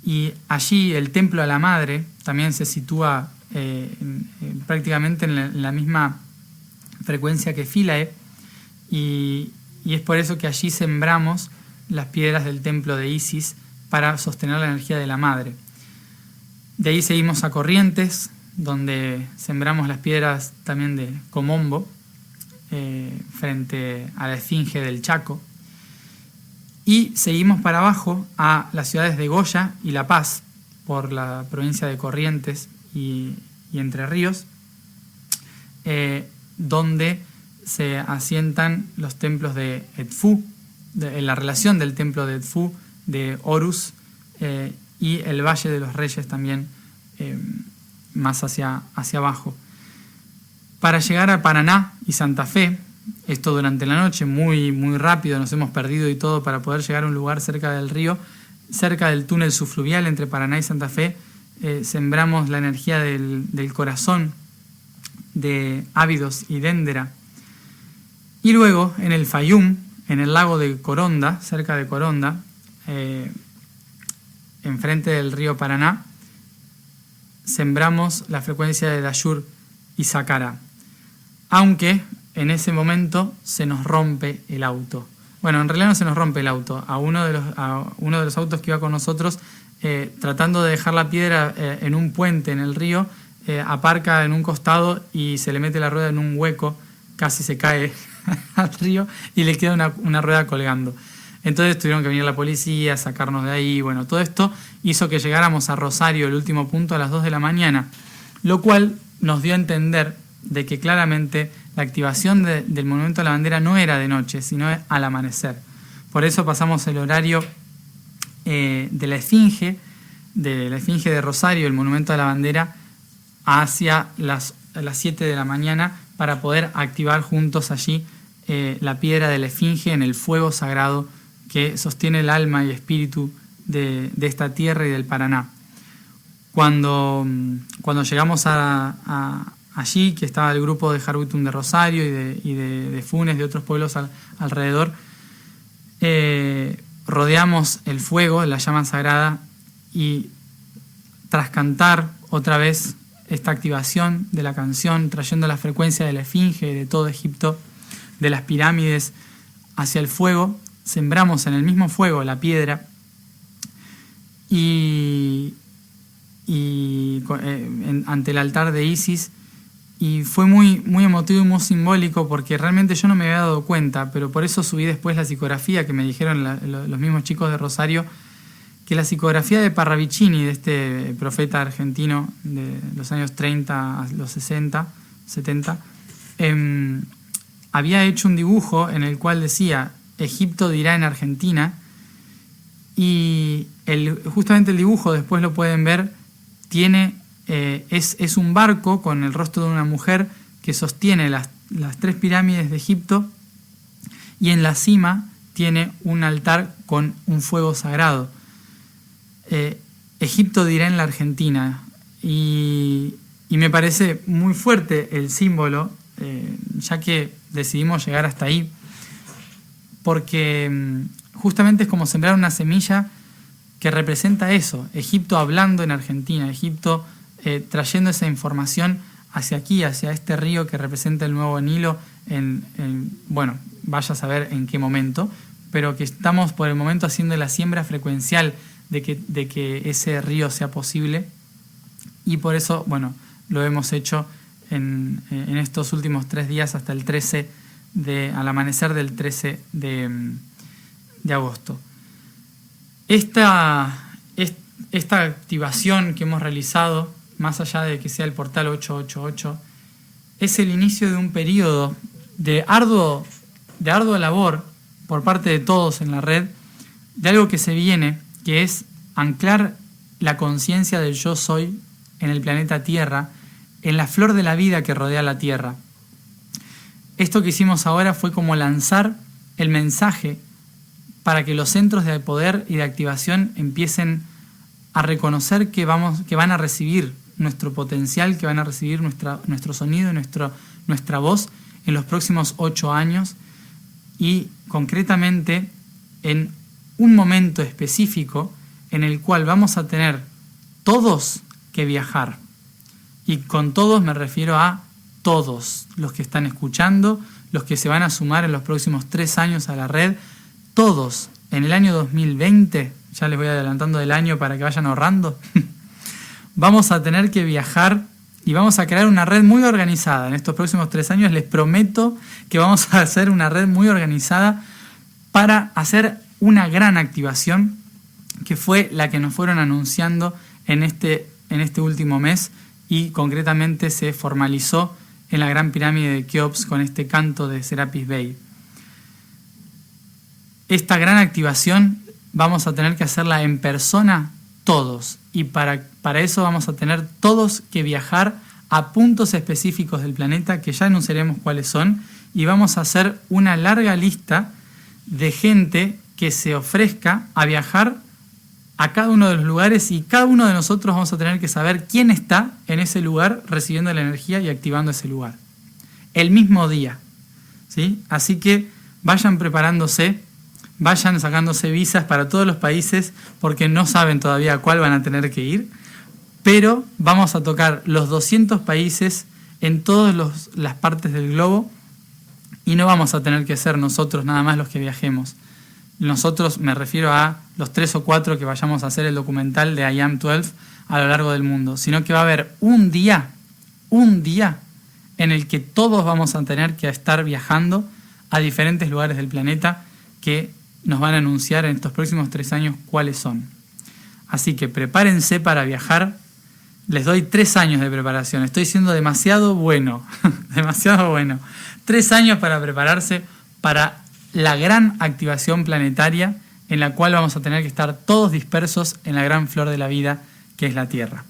Y allí el templo a la madre también se sitúa prácticamente en la misma frecuencia que Philae, y es por eso que allí sembramos las piedras del templo de Isis para sostener la energía de la madre. De ahí seguimos a Corrientes, donde sembramos las piedras también de Comombo, frente a la Esfinge del Chaco. Y seguimos para abajo a las ciudades de Goya y La Paz, por la provincia de Corrientes y Entre Ríos, donde se asientan los templos de Edfú, la relación del templo de Edfú, de Horus, y el Valle de los Reyes también, más hacia abajo. Para llegar a Paraná y Santa Fe, esto durante la noche, muy, muy rápido, nos hemos perdido y todo para poder llegar a un lugar cerca del río, cerca del túnel subfluvial entre Paraná y Santa Fe, sembramos la energía del corazón de Ábidos y Déndera. Y luego en el Fayum, en el lago de Coronda, cerca de Coronda, enfrente del río Paraná, sembramos la frecuencia de Dayur y Saqqara. Aunque en ese momento se nos rompe el auto. Bueno, en realidad no se nos rompe el auto. A uno de los autos que iba con nosotros, tratando de dejar la piedra en un puente en el río, aparca en un costado y se le mete la rueda en un hueco, casi se cae al río y le queda una rueda colgando. Entonces tuvieron que venir la policía, sacarnos de ahí. Bueno, todo esto hizo que llegáramos a Rosario, el último punto, a las 2 de la mañana, lo cual nos dio a entender de que claramente la activación del Monumento a la Bandera no era de noche, sino al amanecer. Por eso pasamos el horario de la Esfinge de Rosario, el Monumento a la Bandera, hacia las 7 de la mañana para poder activar juntos allí la piedra de la Esfinge en el fuego sagrado que sostiene el alma y espíritu de esta tierra y del Paraná. Cuando llegamos allí, que estaba el grupo de Jarwitum de Rosario y de Funes, de otros pueblos alrededor, rodeamos el fuego, la llama sagrada, y tras cantar otra vez esta activación de la canción, trayendo la frecuencia de la esfinge, de todo Egipto, de las pirámides hacia el fuego. Sembramos en el mismo fuego la piedra ante el altar de Isis, y fue muy, muy emotivo y muy simbólico, porque realmente yo no me había dado cuenta, pero por eso subí después la psicografía, que me dijeron los mismos chicos de Rosario, que la psicografía de Parravicini, de este profeta argentino de los años 30 a los 60, 70, había hecho un dibujo en el cual decía: Egipto dirá en Argentina, y justamente el dibujo, después lo pueden ver, es un barco con el rostro de una mujer que sostiene las 3 pirámides de Egipto, y en la cima tiene un altar con un fuego sagrado. Egipto dirá en la Argentina, y me parece muy fuerte el símbolo, ya que decidimos llegar hasta ahí, porque justamente es como sembrar una semilla que representa eso: Egipto hablando en Argentina, Egipto trayendo esa información hacia aquí, hacia este río que representa el nuevo Nilo, bueno, vaya a saber en qué momento, pero que estamos por el momento haciendo la siembra frecuencial de que ese río sea posible, y por eso, bueno, lo hemos hecho en estos últimos 3 días hasta el 13, al amanecer del 13 de agosto. Esta activación que hemos realizado, más allá de que sea el portal 888, es el inicio de un periodo de ardua labor por parte de todos en la red, de algo que se viene, que es anclar la conciencia del yo soy en el planeta Tierra, en la flor de la vida que rodea la Tierra. Esto que hicimos ahora fue como lanzar el mensaje para que los centros de poder y de activación empiecen a reconocer que van a recibir nuestro potencial, que van a recibir nuestro sonido, nuestra voz en los próximos 8 años, y concretamente en un momento específico en el cual vamos a tener todos que viajar. Y con todos me refiero a todos los que están escuchando, los que se van a sumar en los próximos 3 años a la red, todos en el año 2020, ya les voy adelantando del año para que vayan ahorrando, vamos a tener que viajar y vamos a crear una red muy organizada. En estos próximos 3 años les prometo que vamos a hacer una red muy organizada para hacer una gran activación, que fue la que nos fueron anunciando en este último mes, y concretamente se formalizó en la Gran Pirámide de Keops con este canto de Serapis Bey. Esta gran activación vamos a tener que hacerla en persona todos, y para eso vamos a tener todos que viajar a puntos específicos del planeta, que ya anunciaremos cuáles son, y vamos a hacer una larga lista de gente que se ofrezca a viajar a cada uno de los lugares, y cada uno de nosotros vamos a tener que saber quién está en ese lugar recibiendo la energía y activando ese lugar el mismo día, ¿sí? Así que vayan preparándose, vayan sacándose visas para todos los países, porque no saben todavía a cuál van a tener que ir, pero vamos a tocar los 200 países en todas las partes del globo, y no vamos a tener que ser nosotros nada más los que viajemos. Nosotros me refiero a los 3 o 4 que vayamos a hacer el documental de I Am 12 a lo largo del mundo, sino que va a haber un día en el que todos vamos a tener que estar viajando a diferentes lugares del planeta, que nos van a anunciar en estos próximos 3 años cuáles son. Así que prepárense para viajar. Les doy 3 años de preparación. Estoy siendo demasiado bueno, demasiado bueno. 3 años para prepararse para la gran activación planetaria, en la cual vamos a tener que estar todos dispersos en la gran flor de la vida que es la Tierra.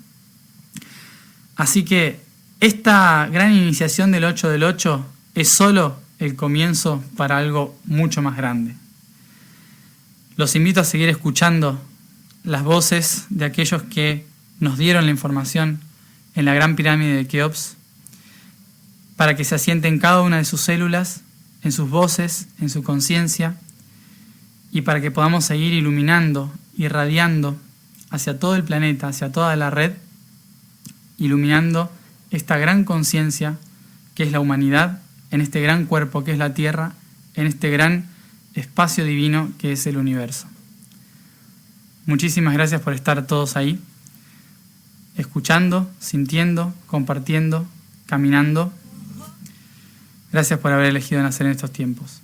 Así que esta gran iniciación del 8 del 8 es solo el comienzo para algo mucho más grande. Los invito a seguir escuchando las voces de aquellos que nos dieron la información en la Gran Pirámide de Keops, para que se asiente en cada una de sus células, en sus voces, en su conciencia, y para que podamos seguir iluminando, irradiando hacia todo el planeta, hacia toda la red, iluminando esta gran conciencia que es la humanidad, en este gran cuerpo que es la Tierra, en este gran espacio divino que es el universo. Muchísimas gracias por estar todos ahí, escuchando, sintiendo, compartiendo, caminando. Gracias por haber elegido nacer en estos tiempos.